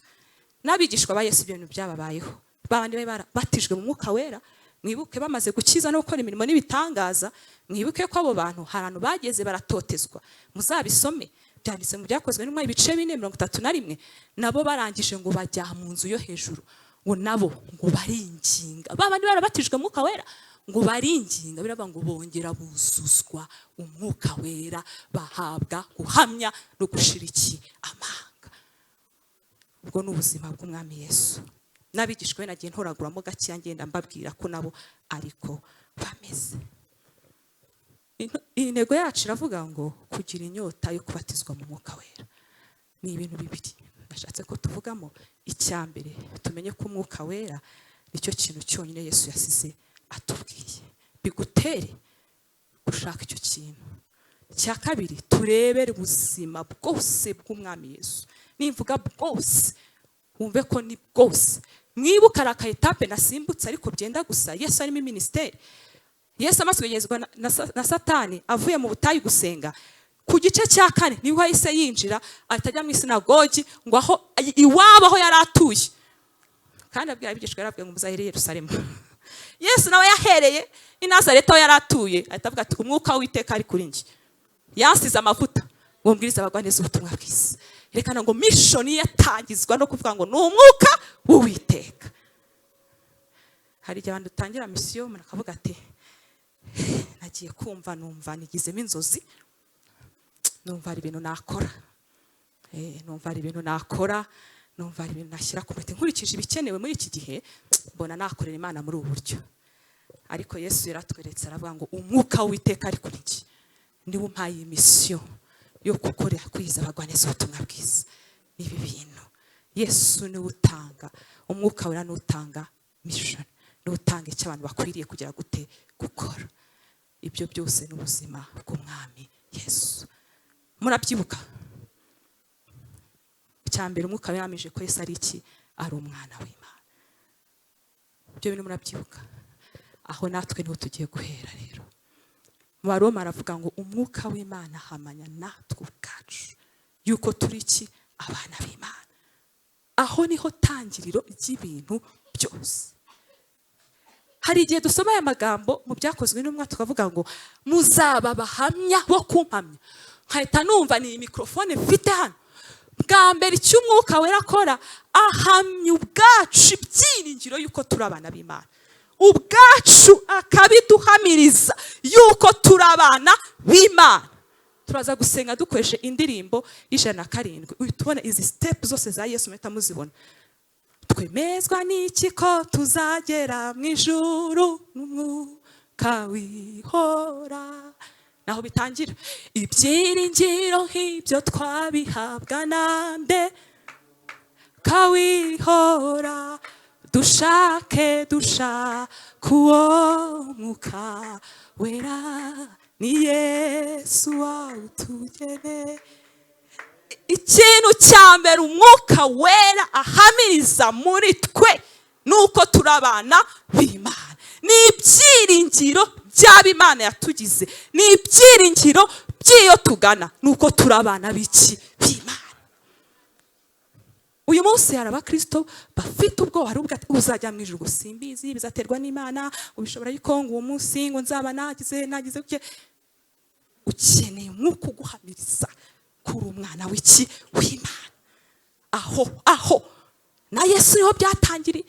N'abigishwa ba Yesu ibintu byababayeho, babandi batijwe mu Mwuka Wera. Mwibuke bamaze gukiza no gukora imirimo n'ibitangaza. Mwibuke ko abo bantu harano bageze baratotezwa. Muzabisome, byanditse mu Byakozwe n'umwe ibice 4:31. Nabo barangije ngo bajya mu nzu yo hejuru, ngo nabo ngo baringinga. Babandi barabatijwe mu Mwuka Wera ngo baringinga, biraba ngo bongera buzuzwa Umwuka Wera, bahabwa guhamya no gushiriki amanga. Ubwo n'ubuzima bw'Umwami Yesu. N'abigishwe nagiye ntoraguramo gake ngenda mbabwira ko nabo ariko bameze. Intego yacu iravuga ngo kugira inyota yo kubatizwa mu Mwuka Wera. Ni ibintu bibiri nashatse ko tuvugamo. Icyambere tumenye ko Umwuka Wera nicyo kintu cyonyine Yesu yasize atubwiye, bigutere gushaka icyo kintu. Cya kabiri, turebere ubuzima bwose bw'Umwami Yesu. Nimvuga bwose wumve ko ni bwose. Mwibuka araka etape nasimbutse ariko byenda gusa. Yesu arimo ministeri. Yesu amaze kugezwa na Satani avuye mu butayu gusenga. Ku gice cya 4 niho yahise yinjira atajya mu isinagogi ngo aho iwabo aho yaratuye. Kandi abwira abigishwa yarabwiye ngo muzahire Yerusalemu. Yesu nawe yahereye i Nazareti aho yaratuye, ahitavuga ati Umwuka w'Iteka ari kuri njye. Yansize amavuta ngo mbwirize abagwaneza ubutumwa bwiza. Rekana ngo mission yatangizwa no kuvuga ngo ni Umwuka w'Uwiteka. Hari igihe abantu utangira mission murakavuga ati nagiye kumva numva nigizemo inzozi, numva ari ibintu nakora, numva ari ibintu nakora, numva ari ibintu nashyira ku mutima nkurikije ibikenewe muri iki gihe, mbona nakorera Imana muri ubu buryo. Ariko Yesu yaratweretse aravuga ngo Umwuka w'Iteka ari kuri njye, niwe umpaye mission yo gukorera kwiza abagwaneza ubutumwa bwiza. Ibi bintu Yesu niwe utanga, Umwuka Wera niwe utanga mission, niwe utanga icyo abantu bakwiriye kugira gute gukora. Ibyo byose n'ubuzima bw'Umwami Yesu. Murabyibuka icyambere Umwuka Wera yamije ko Yesu ari iki? Ari umwana w'Imana. Ibyo bintu murabyibuka. Aho natwe niho tugiye guhera rero. Mu Baroma aravuga ngo Umwuka w'Imana hamanya natwe ubwacu yuko turi iki? Abana b'Imana. Aho niho tangiriro ry'ibintu byose. Hari igihe dusoma aya magambo mu Byakozwe n'umwe tukavuga ngo muzaba bahamya bo kumpamya. Nkahita numva ni microphone mfite hano. Bwa mbere icyo Umwuka Wera akora, ahamya ubwacu ibyiringiro yuko turi abana b'Imana. Ubwacu akabiduhamiriza yuko turi abana b'Imana. Turaza gusenga dukoreshe indirimbo 107. Uhitubona izi step zose za Yesu meta muzibona. Twemezwa n'iki ko tuzagera mu ijuru n'Umwuka wihora. Naho bitangira ibyiringiro nk'ibyo twabihabwa nande kawihora. Dushake uwo Mwuka Wera, ni Yesu wawutugene. Ikintu cya mbere Umwuka Wera ahamiriza muri twe nuko turi abana b'Imana. Ni ibyiringiro by'Imana yatugize, ni ibyiringiro by'iyo tugana, nuko turi abana b'iki? B'Imana. Uyu munsi hari abakristo bafite ubwo hari ubwo uzajya mu ijuru, simbizi bizaterwa n'Imana, ubishobora yuko ngo uwo munsi ngo nzaba nagize kuke. ukeneye umwuka uguhamiriza kuri umwana w'Imana. Aho na Yesu niho byatangiriye.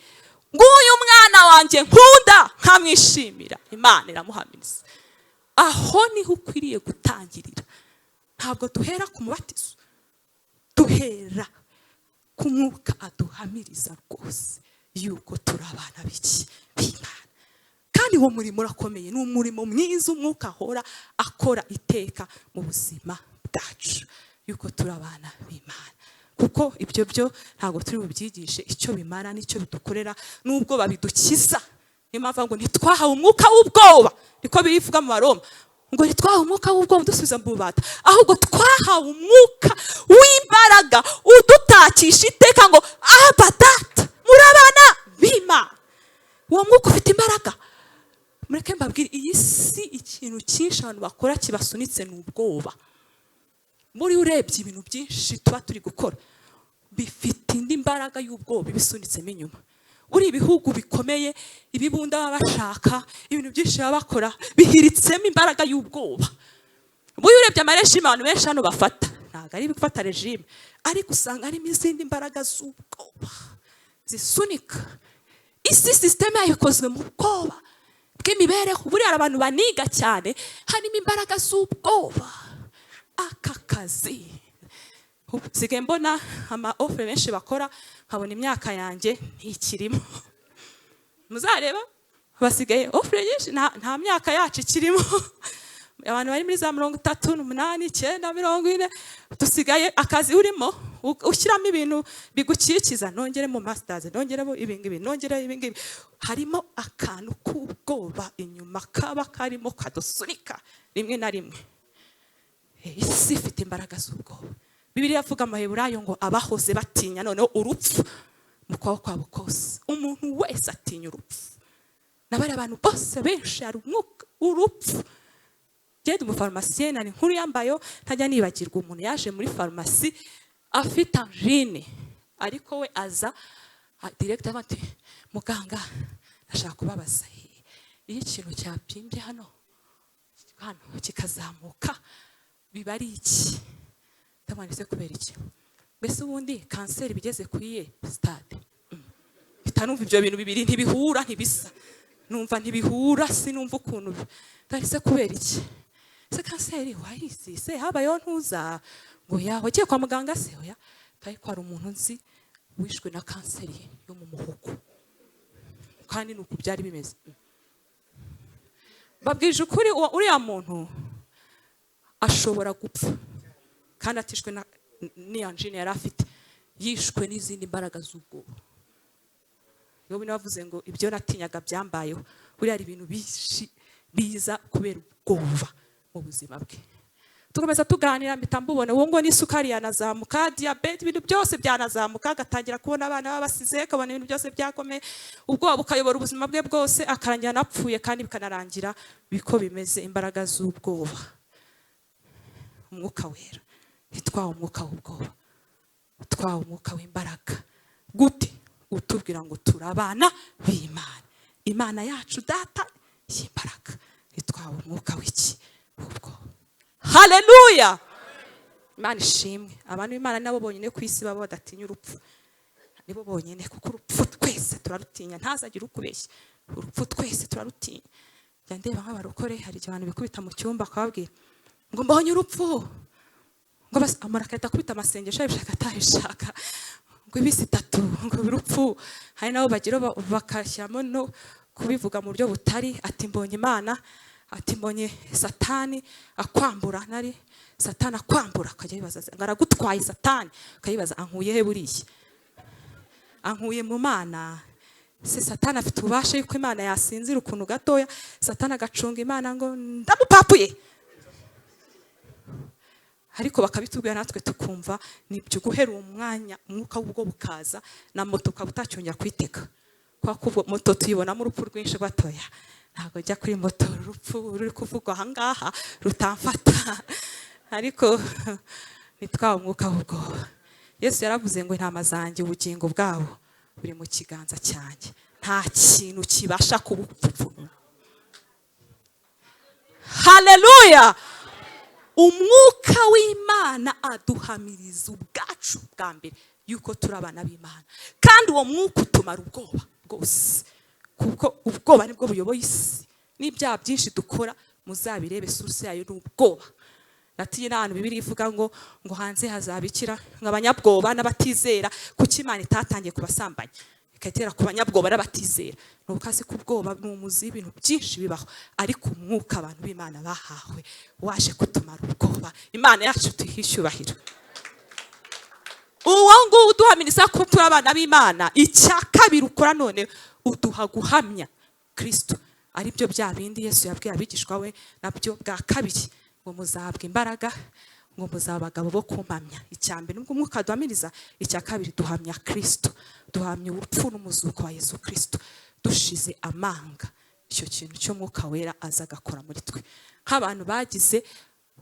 Nguyu mwana wanjye nkunda nkamwishimira, Imana iramuhamiriza. Aho niho ukwiriye gutangirira. Ntabwo duhera ku mubatizo, duhera ku mwuka aduhamiriza rwose yuko turi abana b'Imana. Kandi uwo murimo urakomeye, ni umurimo mwiza umwuka ahora akora iteka mu buzima bwacu, yuko turi abana b'Imana. Kuko ibyo byo ntabwo turi bubyigishe icyo bimara n'icyo bidukorera n'ubwo babidukiza. Niyo mpamvu ngo ntitwahawe umwuka w'ubwoba, niko bivuga mu Baroma, ngo ntitwahawe umwuka w'ubwoba dusubiza mu bubata, ahubwo twahawe umwuka w'imbaraga udutakisha iteka ngo Aba Data, muri abana b'Imana. Uwo mwuka ufite imbaraga. Mureke mbabwire, iyi si ikintu cyinshi abantu bakora kibasunitse ni ubwoba. Muri urebye ibintu byinshi tuba turi gukora bifite indi mbaraga y'ubwoba bisunitsemo inyuma. Uri ibihugu bikomeye, ibibunda baba bashaka, ibintu byinshi baba bakora bihiritsemo imbaraga y'ubwoba. Muri urebye amarejime abantu benshi hano bafata, ntabwo ari gufata regime, ariko usanga harimo izindi mbaraga z'ubwoba zisunika. Isi system yayo ikozwe mu bwoba bw'imibereho. Buriya abantu baniga cyane harimo imbaraga z'ubwoba. Aka kazi sigaye mbona ama offer benshi bakora, nkabona imyaka yanjye ntikirimo. Muzareba basigaye offer nyinshi, nta myaka yacu ikirimo. Abantu bari muri za 38, 9, 40, dusigaye akazi urimo ushyiramo ibintu bigukikiza, nongere mu masters, nongeremo ibingibi, nongere ibingibi. Harimo akantu k'ubwoba inyuma kaba karimo kadusunika rimwe na rimwe. Isi ifite imbaraga z'ubwoba. Bibiliya avuga mu Baheburayo ngo abahoze batinya noneho urupfu mu kuboko kwabo kose. Umuntu wese atinya urupfu. Nabari abantu bose benshi ari umwuka urupfu. Jede umufarumasiye nari nkuru yambayo, ntajya nibagirwa umuntu yaje muri farumasi afite angine, ariko we aza directeur ati muganga ndashaka kubabaza, iyo ikintu cyapimbye hano kikazamuka biba ari iki? Ndamwanditse kubera iki? Mbese ubundi kanseri bigeze kuyiye stade? Bitanumva ibyo bintu bibiri ntibihura, ntibisa. Numva ntibihura, sinumva ukuntu. Ndahise kubera iki? Se kanseri wayizi se habayo ntuza ngo wagiye kwa muganga se? Oya, ariko hari umuntu nzi wishwe na kanseri yo mu muhogo, kandi nuko byari bimeze. Babwije ukuri, uriya muntu ashobora gupfa kandi atishwe ni angine yari afite, yishwe n'izindi mbaraga z'ubwoba. Yobu navuze ngo ibyo natinyaga byambayeho. Buriya ari ibintu biza kubera ubwoba mu buzima bwe. Tukomeza tuganira mitambubone uwo ngo n'isukari yanazamuka, diabete, ibintu byose byanazamuka, agatangira kubona abana babasize, kabona ibintu byose byakomeye, ubwoba bukayobora ubuzima bwe bwose, akarangira napfuye kandi bikanarangira biko bimeze. Imbaraga z'ubwoba. Umwuka wera ntitwawe umwuka w'ubwoba, twawe umwuka w'imbaraga. Gute? Utubwira ngo turabana b'Imana. Imana yacu data y'imbaraga. Ntitwawe umwuka w'iki? W'ubwoba. Haleluya! Imana ishimwe. Abantu b'Imana nabo bonyine ku isi baba badatinya urupfu. Nibo bonyine, kuko urupfu twese turarutinya, ntazagire ukubeshya. Urupfu twese turarutinya. Njya ndeba nk'abarokore, hari abantu bikubita mu cyumba akababwira ngo mbonye urupfu, ngo amarakata kubita amasengesho yabishaka atahishaka, ngo ibisi 3, ngo urupfu. Hari nabo bagira bakashyamo no kubivuga mu buryo butari, ati mbonye Imana, ati mbonye Satani akwambura. Nari Satani akwambura, akajya yibaza ngo aragutwaye Satani, akayibaza ankuye he buriya? Ankuye mu Mana. Se Satani afite ubashe yuko Imana yasinzira ukuntu gatoya, Satani agacunga Imana ngo ndamupapuye. Ariko bakabitubwira natwe tukumva nibyo, guhera umwanya umwuka w'ubwo bukaza na moto ukabutacyongera kwiteka. Kwa kuko moto tuyibonamo urupfu rwinshi batoya, ntabwo jya kuri moto urupfu ruri kuvugwa aha ngaha rutamfata. Ariko nitwawe umwuka w'ubwoba. Yesu yaravuze ngo intama zanjye ubugingo bwabo buri mu kiganza cyanjye, nta kintu kibasha kubupfupfuna. Haleluya! umwuka w'Imana aduhamiriza ubwacu bwa mbere yuko turi abana b'Imana, kandi uwo mwuka utumara ubwoba bwose, kuko ubwoba nibwo buyoboye isi n'ibyaha byinshi dukora. Muzabirebe source yayo n'ubwoba. Natiye n'ahantu Bibiliya ivuga ngo hanze hazabikira nk'abanyabwoba n'abatizera, kuki Imana itatangiye kubasambanya ikatera ku banyabwoba n'abatizera. Nukazi ku bwoba n'umuzi ibintu byinshi bibaho, ariko umwuka abantu b'Imana bahawe waje kutumara ubwoba. Imana yacu tuhishyubahira. Uwo ngo uduhamiriza ko turi abana b'Imana. Icya kabiri ukora none, uduha guhamya Kristo, ari byo bya bindi Yesu yabwiye abigishwa we nabyo bwa kabiri, ngo muzahabwa imbaraga, ngo muzaba abagabo bo kumpamya. Icya mbere nubwo umwuka duhamiriza, icya kabiri duhamya Kristo, duhamya urupfu n'umuzuko wa Yesu Kristo dushize amanga. Icyo kintu cyo Mwuka Wera aza agakora muri twe nk'abantu bagize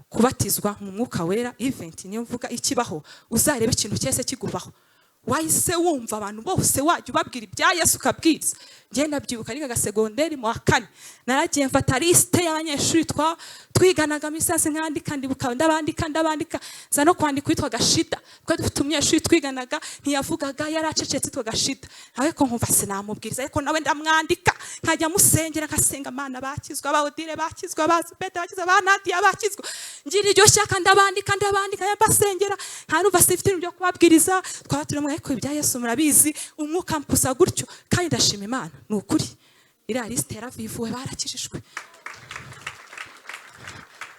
kubatizwa mu Mwuka Wera event. Niyo mvuga ikibaho, uzarebe ikintu cyese kigubaho, wahise wumva abantu bose wajya ubabwira ibya Yesu ukabwiriza. Ngiye ndabyibuka niga segonderi mu wa 4, naragiye mfata liste y'abanyeshuri twiganaga misase nkandika ndibuka ndabandika za no kwandika witwa Gashida. Twari dufite umunyeshuri twiganaga ntiyavugaga, yaracecetse witwa Gashida. Nawe ko nkumva sinamubwiriza, ariko nawe ndamwandika nkajya musengera, nkasenga Mana bakizwa, Baodire bakizwa, Bazubete bakizwa, Banadiya bakizwa. Ngira iryo shyaka ndabandika yabasengera, ntarumva sifite ibyo kubabwiriza. Twaturemwe ariko ibya Yesu murabizi, umwuka mpusa gutyo. Kandi ndashima Imana nukuri, iriya liste yaravivuwe, barakijijwe.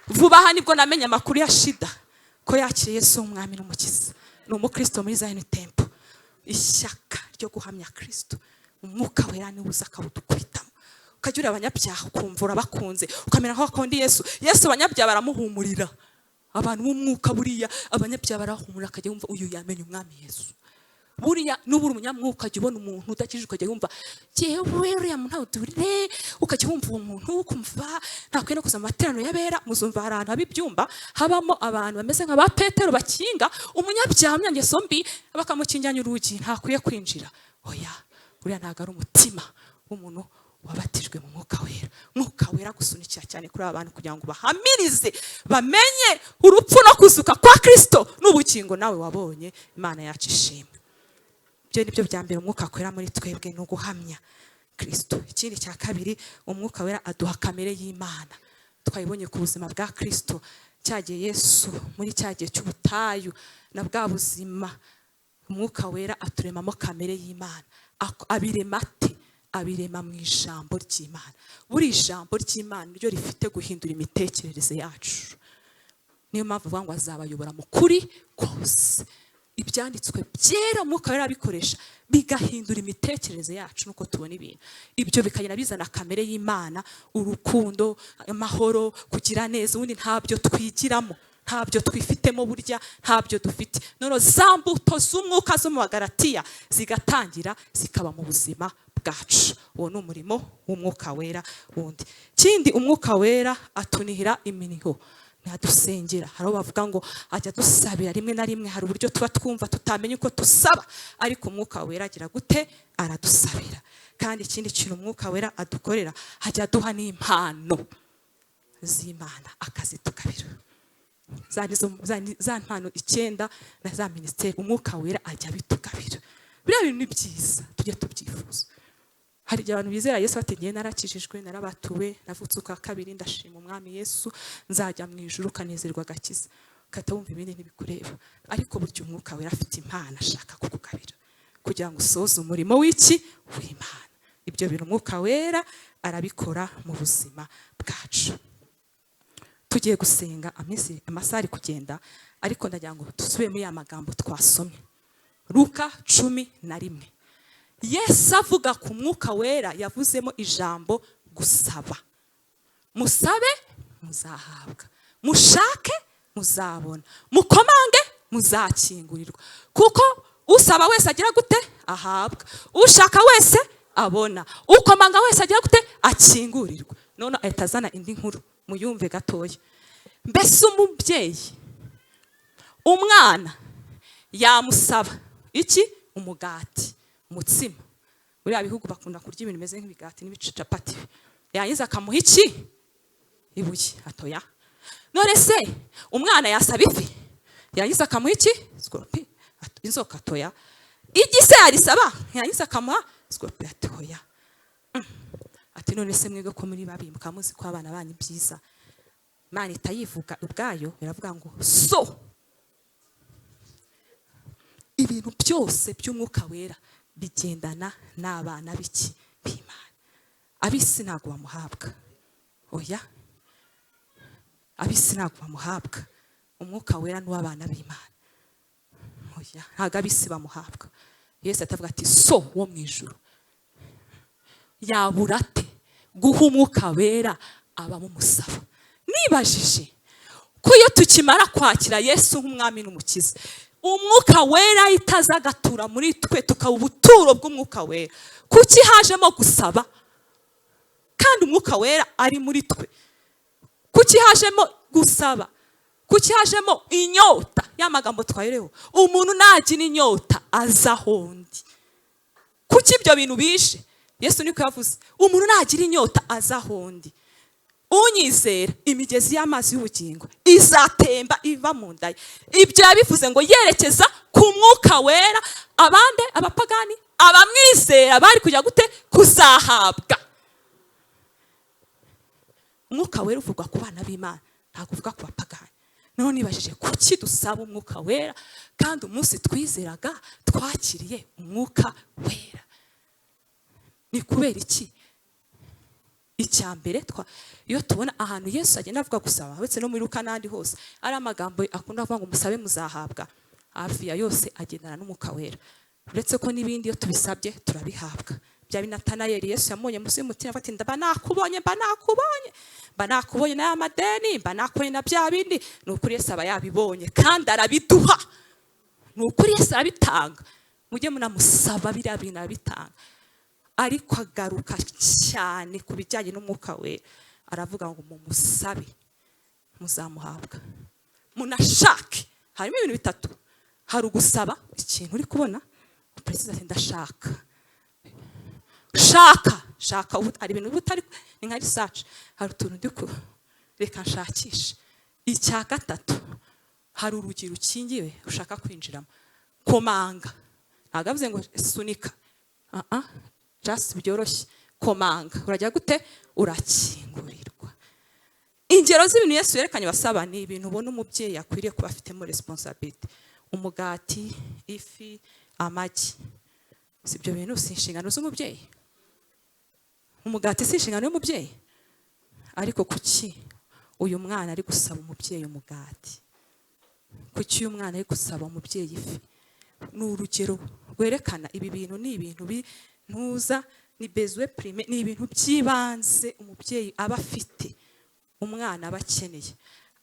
Vuba aha nibwo namenye amakuru ya Shida ko yakiriye Yesu umwami n'umukiza, ni umukristo muri Zion Temple. Ishyaka ryo guhamya Kristo, umwuka wera ni uza akawudukubitamo, ukajya abanyabyaha ukumva urabakunze, ukamera nko wakundi Yesu. Abanyabyaha baramuhumurira, abantu b'umwuka buriya abanyabyaha barahumura, akajya yumva uyu yamenye umwami Yesu. Buriya n'ubura umunyamwuka ajya ubona umuntu udakijije, ukajya yumva jewe uriya muntu awudurire, ukajya wumva uwo muntu ukumva ntakwiye no kuza mu materaniro y'abera. Muzumva hari ahantu haba ibyumba habamo abantu bameze nka ba Petero bakinga umunyabyaha munyangeso mbi, bakamukinganya urugi, ntakwiye kwinjira. Oya, uriya ntago ari umutima w'umuntu wabatijwe mu Mwuka Wera. Mwuka Wera gusunikira cyane kuri abantu kugira ngo bahamirize, bamenye urupfu no kuzuka kwa Kristo n'ubukingo nawe wabonye. Imana yacu ishimwe. Byo nibyo bya mbere umwuka akorera muri twebwe, no guhamya Kristo. Ikindi cya kabiri, umwuka wera aduha kamere y'Imana. Twayibonye ku buzima bwa Kristo, cyagiye Yesu muri cyagiye cy'ubutayu na bwa buzima, umwuka wera aturemamo kamere y'Imana. Abirema ate? Abirema mu ijambo ry'Imana. Buri ijambo ry'Imana ryo rifite guhindura imitekerereze yacu. Niyo mpamvu vuga ngo azabayobora mu kuri kose. Ibyanditswe byera umwuka wera abikoresha bigahindura imitekerereze yacu nuko tubona ibintu. Ibyo bikagenda bizana kamere y'Imana, urukundo, amahoro, kugira neza. Ubundi ntabyo twigiramo, ntabyo twifitemo, burya ntabyo dufite. None za mbuto z'umwuka zo mu Bagalatiya zigatangira zikaba mu buzima bwacu. Uwo ni umurimo w'umwuka wera wundi. Kindi, umwuka wera atunihira iminiho, ntadusengera. Haro bavuga ngo ajya dusabira rimwe na rimwe, hari uburyo tuba twumva tutamenye uko tusaba, ariko umwuka wera agira gute? Aradusabira. Kandi ikindi kintu umwuka wera adukorera, hajya duha n'impano z'Imana akazitukabira. Za mpano 9 na za ministeri umwuka wera ajya bitukabira. Biriya bintu ni byiza, tujye tubyifuza. Hari abantu bizera Yesu bati ngiye narakijijwe, narabatuwe, navutse uka kabiri, ndashima umwami Yesu, nzajya mu ijuru, kanezerwa gakiza. Kata wumva ibindi ntibikureba, ariko buryo umwuka wera afite impano ashaka kukugabira kugira ngo usoze umurimo w'iki? W'Imana. Ibyo bintu umwuka wera arabikora mu buzima bwacu. Tugiye gusenga, amasaha ari kugenda, ariko ndagira ngo dusubire muri ya magambo twasomye. Luka 11. Yesu avuga ku mwuka wera yavuzemo ijambo gusaba. Musabe muzahabwa, mushake muzabona, mukomange muzakingurirwa. Kuko usaba wese agira gute? Ahabwa. Ushaka wese abona, ukomanga wese agira gute? Akingurirwa. None ahitazana indi nkuru muyumve gatoya. Mbese umubyeyi umwana yamusaba iki? Umugati, umutsima. Buriya bihugu bakunda kurya ibintu bimeze nk'ibigati n'ibicapati. Yanyiza akamuha iki? Ibuye. Atoya. none se umwana yasaba ifi yagize akamuha iki scorpion inzoka toya igise yarisaba yagize akamuha scorpion toya ati none se mwege ko muri babi mukamuzi ko abana banyu byiza Imana itayivuga ubwayo biravuga ngo so ibintu byose by'umwuka wera bigendana n'abana biki b'Imana abisi ntago bamuhabwa oya abisi ntago bamuhabwa umwuka wera n'uw'abana b'Imana oya ntago abisi bamuhabwa Yesu atavuga ati so wo mwijuru yaburate guha umwuka wera abamumusaba nibajije ko iyo tukimara kwakira Yesu nk'umwami n'umukiza umwuka wera itazagatura muri twe tukaba ubuturo bw'umwuka wera kuki hajemo gusaba kandi umwuka wera ari muri twe kuki hajemo gusaba kuki hajemo inyota y'amagambo twayireho umuntu nagira inyota azahondi kuki ibyo bintu bishe Yesu niko yavuze umuntu nagira inyota azahondi unyizera imigezi y'amazi y'ubugingo izatemba iva mu nda ibyo yabivuze ngo yerekeza ku mwuka wera abande abapagani abamwizera bari kujya gute kuzahabwa umwuka wera uvugwa ku bana b'Imana ntabwo uvuga ku bapagani none nibajije kuki dusaba umwuka wera kandi umunsi twizeraga twakiriye umwuka wera ni kubera iki icyambere iyo tubona ahantu Yesu agenda avuga gusaba uretse no muri Luka n'andi hose ari amagambo akunda kuvuga ngo musabe muzahabwa hafi ya yose agendana n'umwuka wera uretse ko n'ibindi iyo tubisabye turabihabwa bya Natanayeli Yesu yamonye musi y'umutima ati ndaba nakubonye na amadeni mba nakubonye na bya bindi n'ukuri Yesu aba yabibonye kandi arabiduha n'ukuri Yesu arabitanga mujye munamusaba biriya bintu arabitanga ariko agaruka cyane ku bijyanye n'umwuka we aravuga ngo mumusabe muzamuhabwa munashake harimo ibintu bitatu hari ugusaba ikintu uri kubona perezida ati ndashaka shaka ari ibintu butari ni nka research hari utuntu ndiko reka nshakisha icya gatatu hari urugi rukingiwe ushaka kwinjiramo komanga ntabwo avuze ngo sunika just byoroshye komanga urajya gute urakingurirwa ingero z'ibintu Yesu yerekanye basaba ni ibintu ubona umubyeyi akwiriye kuba afitemo responsibility umugati ifi amagi sibyo bintu si inshingano z'umubyeyi umugati si inshingano y'umubyeyi ariko kuki uyu mwana ari gusaba umubyeyi umugati kuki uyu mwana ari gusaba umubyeyi ifi ni urugero rwerekana ibi bintu ni ibintu ntuza ni bezwe prime ni ibintu byibanze umubyeyi aba afite umwana aba akeneye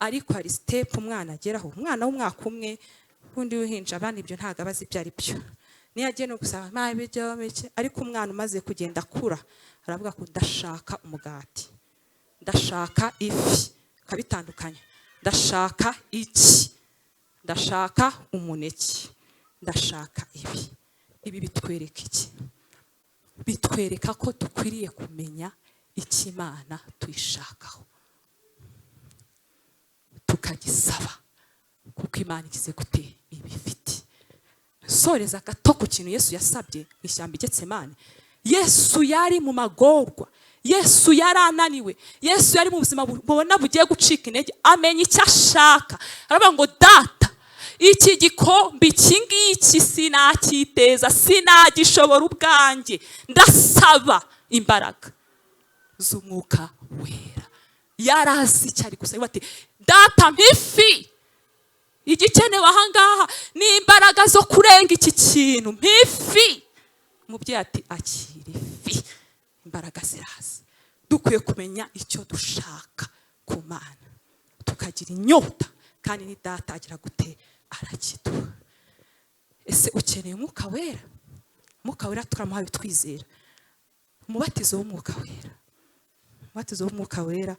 ariko hari step umwana ageraho umwana w'umwaka umwe undi wihinja abana ibyo ntago abazi ibyo ari byo niyo agiye no gusaba ariko umwana umaze kugenda akura aravuga ko ndashaka umugati ndashaka ifi kabitandukanye ndashaka iki ndashaka umuneke ndashaka ibi bitwereka iki bitwereka ko dukwiriye kumenya icyo Imana tuyishakaho tukagisaba kuko Imana igize gute ibifite soreza gato ku kintu Yesu yasabye mu ishyamba Getsemane Yesu yari mu magorwa Yesu yari ananiwe Yesu yari mu buzima bubona bugiye gucika intege amenya icyo ashaka aravuga ngo data iki gikombe iki ngiki sinakiteza sinagishobora ubwanjye ndasaba imbaraga z'umwuka wera yarazi cyari gusaba ati data mpifi igikenewe ahangaha ni imbaraga zo kurenga iki kintu mpifi umubyeyi ati akira ifi imbaraga ziraza dukwiye kumenya icyo dushaka ku Mana tukagira inyota kandi ni data agira gute arakiduha ese ukeneye umwuka wera umwuka wera turamuhaye twizera umubatizo w'umwuka wera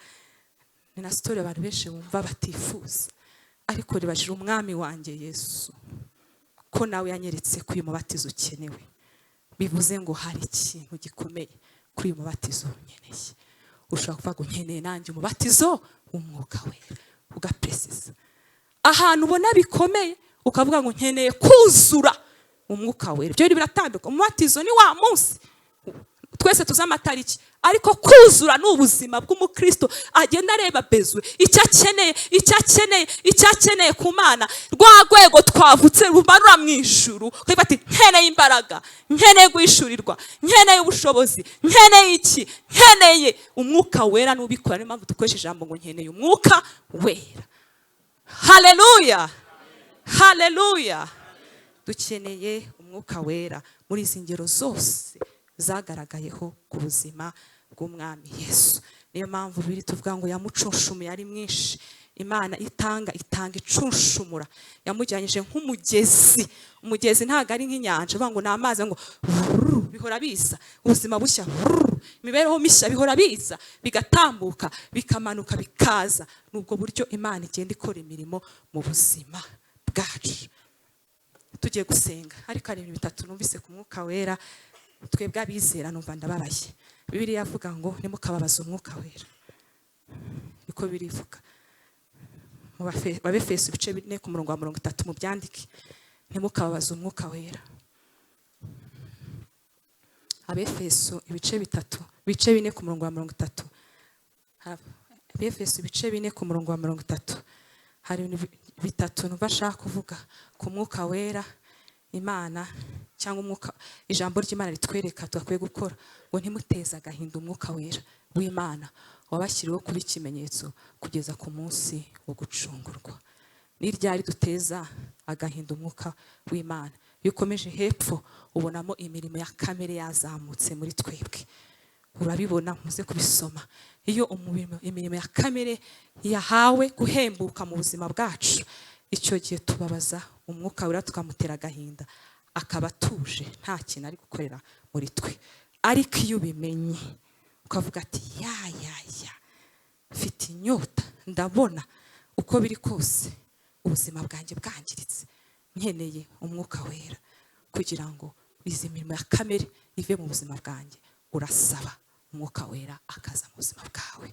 ni na story abantu benshi bumva batifuza ariko ribajira umwami wanjye Yesu ko nawe yanyeretse ko uyu mubatizo ukenewe bivuze ngo hari ikintu gikomeye kuri uyu mubatizo unyeneye ushobora kuvuga ngo nkeneye nanjye umubatizo w'umwuka wera ugapresiza ahantu ubona bikomeye ukavuga ngo nkeneye kuzura umwuka wera. Byo biratandukanye. Umubatizo ni wa munsi twese tuzi amatariki, ariko kuzura n'ubuzima bw'umukristo agenda areba bezwe icyo akeneye ku Mana, rwa rwego twavutse rumanura mu ijuru. Kuko ati nkeneye imbaraga, nkeneye guhishurirwa, nkeneye ubushobozi, nkeneye umwuka wera n'ubikora. Niyo mpamvu dukoresha ijambo ngo nkeneye umwuka wera. Haleluya, haleluya. Dukeneye umwuka wera muri izi ngero zose zagaragayeho ku buzima bw'umwami Yesu. Niyo mpamvu biri tuvuga ngo yamucunshumuye ari mwinshi. Imana itanga icunshumura. Yamujyanyije nk'umugezi. Umugezi ntago ari nk'inyanja uvuga ngo ni amazi ngo bihora biza, ubuzima bushya, imibereho mishya bihora biza, bigatambuka, bikamanuka, bikaza. Nubwo buryo Imana igenda ikora imirimo mu buzima bwacu. Tugiye gusenga, ariko hari ibintu bitatu numvise ku mwuka wera twebwe abizera numva ndababaye. Bibiliya yavuga ngo nimukababaza umwuka wera. Niko birivuga mu Befeso ibice 4 ku murongo wa 30 mu byandike. Nimukababaza umwuka wera. Abefeso ibice 4 ku murongo wa 30. Abefeso ibice 4 ku murongo wa 30. Hari ibintu bitatu numva nshaka kuvuga ku mwuka wera. Imana cyangwa umwuka, ijambo ry'Imana ritwereka twakwiye gukora ngo ntimuteze agahinda umwuka wera w'Imana wabashyiriweho kuba ikimenyetso kugeza ku munsi wo gucungurwa. Ni ryari duteza agahinda umwuka w'Imana? Iyo ukomeje hepfo ubonamo imirimo ya kamere yazamutse muri twebwe. Urabibona, muze kubisoma. Iyo imirimo ya kamere yahawe guhembuka mu buzima bwacu, icyo gihe tubabaza umwuka wera tukamutera agahinda, akaba atuje nta kintu ari gukorera muri twe. Ariko iyo ubimenye ukavuga ati ya mfite inyota, ndabona uko biri kose ubuzima bwanjye bwangiritse, nkeneye umwuka wera kugira ngo izi mirimo ya kamere ive mu buzima bwanjye, urasaba umwuka wera akaza mu buzima bwawe.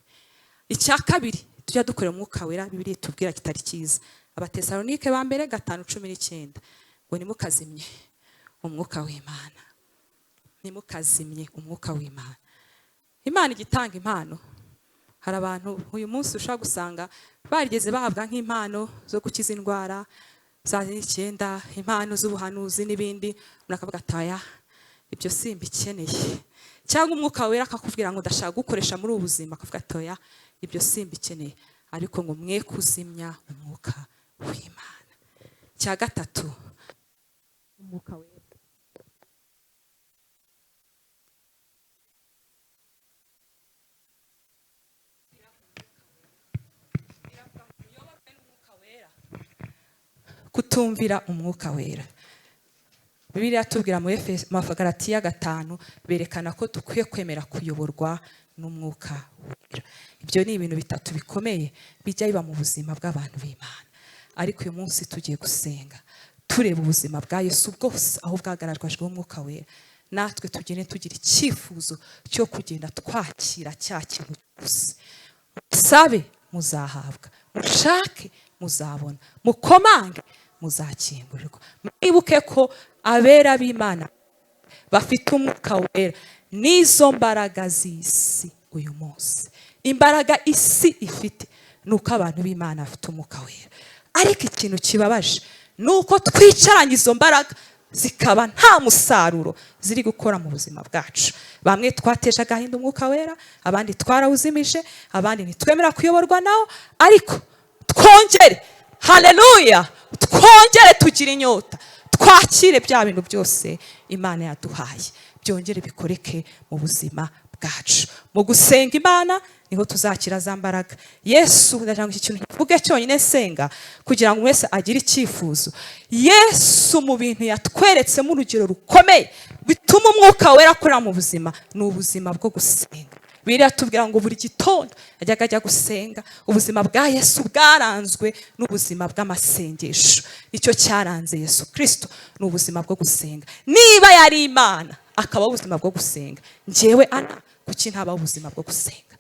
Icya kabiri tujya dukorera umwuka wera, Bibiliya itubwira kitari cyiza. Abatesalonike ba mbere 5:19 ngo nimukazimye umwuka w'Imana. Nimukazimye umwuka w'Imana. Imana igitanga impano. Hari abantu uyu munsi ushaka gusanga barigeze bahabwa nk'impano zo gukiza indwara za 9, impano z'ubuhanuzi n'ibindi, unakavuga ataya ibyo simbikeneye. Cyangwa umwuka wera akakubwira ngo ndashaka gukoresha muri ubu buzima, akavuga atoya ibyo simbikeneye. Ariko ngo mwe kuzimya umwuka w'Imana. Cya gatatu, umwuka wera. Kutumvira umwuka wera. Bibiliya tubwira mu Galatiya 5 berekana ko dukwiye kwemera kuyoborwa n'umwuka wera. Ibyo ni ibintu bitatu bikomeye bijya biba mu buzima bw'abantu b'Imana. Ariko uyu munsi tugiye gusenga tureba ubuzima bwa Yesu bwose aho bwagaragajwe umwuka wera. Natwe tugende tugira icyifuzo cyo kugenda twakira cya kintu cyose. Musabe muzahabwa, mushake muzabona, mukomange muzakingurirwa. Mwibuke ko abera b'Imana bafite umwuka wera n'izo mbaraga z'isi uyu munsi. Imbaraga isi ifite nuko abantu b'Imana bafite umwuka wera. Ariko ikintu kibabaje nuko twicaranye izo mbaraga zikaba nta musaruro ziri gukora mu buzima bwacu. Bamwe twateje agahinda umwuka wera, abandi twarawuzimije, abandi ntitwemera kuyoborwa nawo. Ariko twongere, haleluya, twongere tugira inyota, twakire bya bintu byose Imana yaduhaye, byongere bikoreke mu buzima bwacu. Mu gusenga Imana niho tuzakira za mbaraga. Yesu ndagira ngo iki kintu kivuge cyonyine senga kugira ngo wese agire icyifuzo. Yesu mu bintu yatweretsemo urugero rukomeye bituma umwuka wera akora mu buzima ni ubuzima bwo gusenga. Bibiliya tubwira ngo buri gitondo ajyaga ajya gusenga. Ubuzima bwa Yesu bwaranzwe n'ubuzima bw'amasengesho. Icyo cyaranze Yesu Kristo ni ubuzima bwo gusenga. Niba yari Imana akaba ubuzima bwo gusenga, njyewe ana kuki ntaba ubuzima bwo gusenga?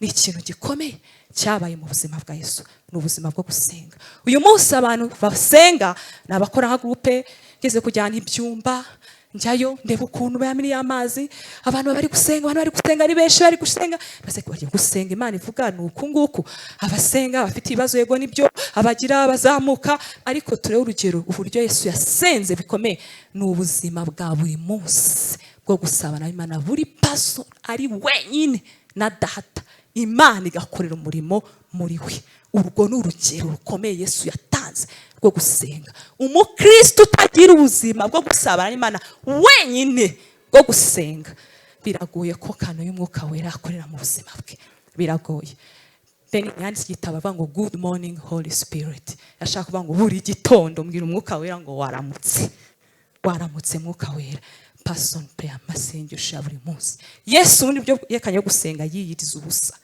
ni ikintu gikomeye cyabaye mu buzima bwa Yesu, ni ubuzima bwo gusenga. Uyu munsi abantu basenga ni abakora nka groupe, ngeze kujyana ibyumba njyayo ndeba ukuntu bayamiriye amazi, abantu bari gusenga, abantu bari gusenga ari benshi, bari gusenga base bagiye gusenga. Imana ivuga ni uku nguku, abasenga abafite ibibazo yego nibyo, abagira bazamuka, ariko turebe urugero uburyo Yesu yasenze bikomeye. Ni ubuzima bwa buri munsi bwo gusabana n'Imana, buri person ari wenyine na data, Imana igakorera umurimo muri we. Urwo ni urugero rukomeye Yesu yatanze rwo gusenga. Umukristo utagira ubuzima bwo gusabana n'Imana wenyine bwo gusenga, biragoye ko kano y'Umwuka Wera akorera mu buzima bwe, biragoye. Then yanditse igitabo avuga ngo good morning Holy Spirit. Yashaka kuvuga ngo buri gitondo mbwira Umwuka Wera ngo waramutse, waramutse Mwuka Wera. Person prayer, amasengesho ya buri munsi. Yesu ubundi byo yekanye gusenga yiyiriza ubusa.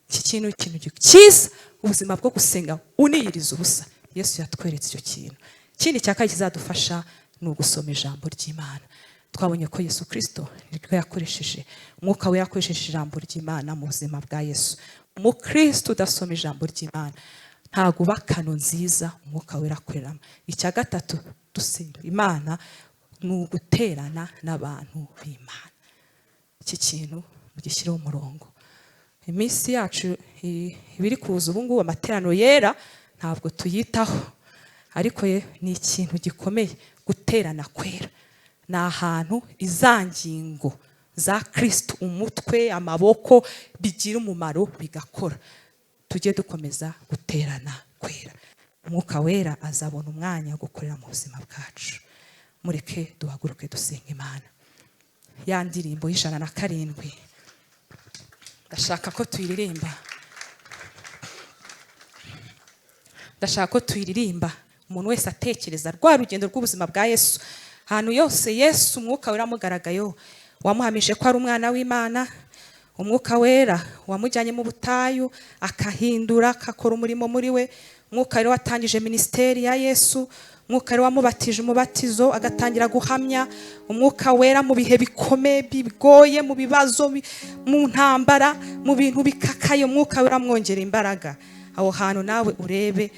Iki kintu cyiza, ubuzima bwo gusenga uniyiriza ubusa. Yesu yatweretse icyo kintu. Ikindi cyaka kizadufasha ni ugusoma ijambo ry'Imana. Twabonye ko Yesu Kristo niryo yakoresheje, Umwuka we yakoresheje ijambo ry'Imana mu buzima bwa Yesu. Umukristo udasoma ijambo ry'Imana ntago bakano nziza Umwuka we akoreramo. Icya gatatu dusenga Imana ni uguterana n'abantu b'Imana. Iki kintu mugishyiraho umurongo. Iminsi yacu ibiri kuza ubu ngubu amateraniro yera ntabwo tuyitaho, ariko ni ikintu gikomeye guterana kwera. Ni ahantu izangingo za Kristo, umutwe, amaboko bigira umumaro bigakora. Tujye dukomeza guterana kwera. Umwuka Wera azabona umwanya wo gukorera mu buzima bwacu. Mureke duhaguruke dusenga Imana. Ya ndirimbo y'107 ndashaka ko tuyiririmba, ndashaka ko tuyiririmba. Umuntu wese atekereza rwa rugendo rw'ubuzima bwa Yesu, ahantu yose Yesu Umwuka Wera amugaragayo, wamuhamije ko ari umwana w'Imana. Umwuka Wera wamujyanye mu butayu akahindura, akakora umurimo muri we. Umwuka Wera watangije ministeri ya Yesu. Umwuka Wera wamubatije umubatizo agatangira guhamya. Umwuka Wera mu bihe bikomeye bigoye, mu bibazo, mu ntambara, mu bintu bikakaye, Umwuka Wera amwongera imbaraga. Aho hantu nawe urebe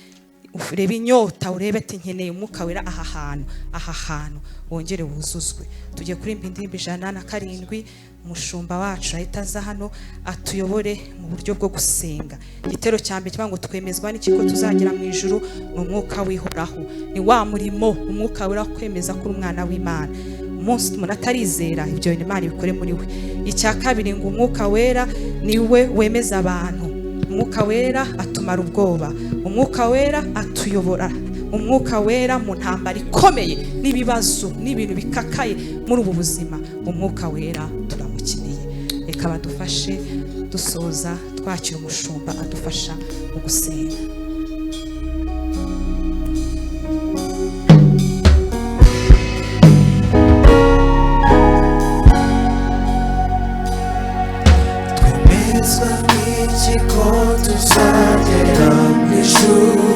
inyota, urebe ati nkeneye Umwuka Wera aha hantu wongere wuzuzwe. Tujye kuririmba indirimbo 107. Umushumba wacu ahita aza hano atuyobore mu buryo bwo gusenga. Igitero cya mbere kivuga ngo twemezwa n'ikiko tuzagira mu ijuru ni Umwuka wihoraho. Ni wa murimo Umwuka Wera kwemeza ko umwana w'Imana. Umunsi umuntu atarizera ibyo Imana ibikore muri we. Icya kabiri ngo Umwuka Wera niwe wemeza abantu. Umwuka Wera atumara ubwoba. Umwuka Wera atuyobora. Umwuka Wera mu ntambara ikomeye n'ibibazo n'ibintu bikakaye muri ubu buzima, Umwuka Wera turamukeneye. Reka badufashe dusoza twakira umushumba adufasha mu gusenga. Twemezwa n'iki ko tuzagera mu ijuru,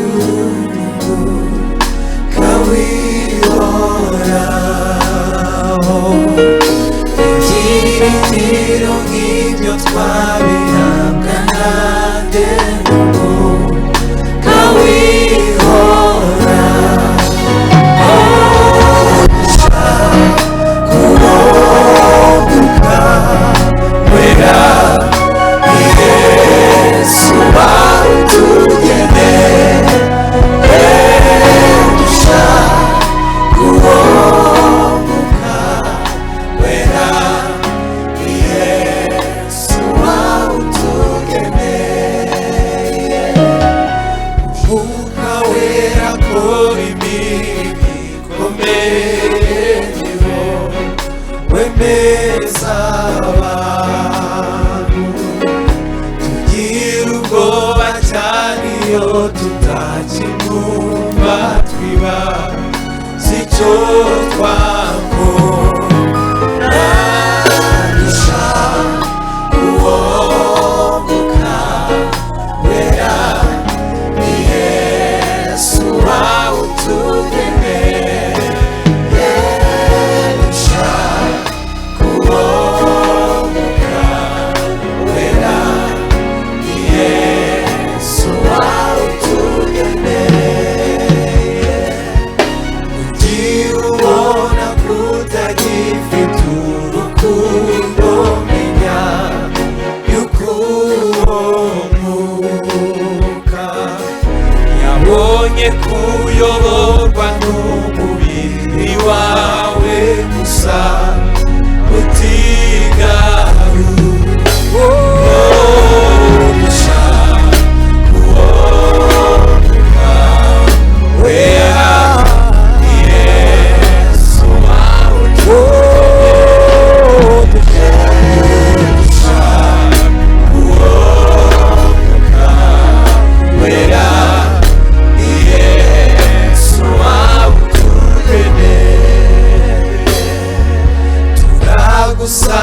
kawihoraho. Ibyiringiro nk'ibyo twabihabwa nande ngo kawihoraho. Kubomuka Wera Yesu bawutugeneye. Tugira ubwoba cyane iyo tutakimwumva, twibaza icyo twakora. Dushaka uwo Mwuka Wera ni Yesu wawutugeneye. Dushaka uwo Mwuka Wera tuyoborwa n'umubiri wawe gusa utigarurisha kuwomuka wera Yesu wawe tuyoborusha kuwomuka wera Yesu wawe tugenere turagusa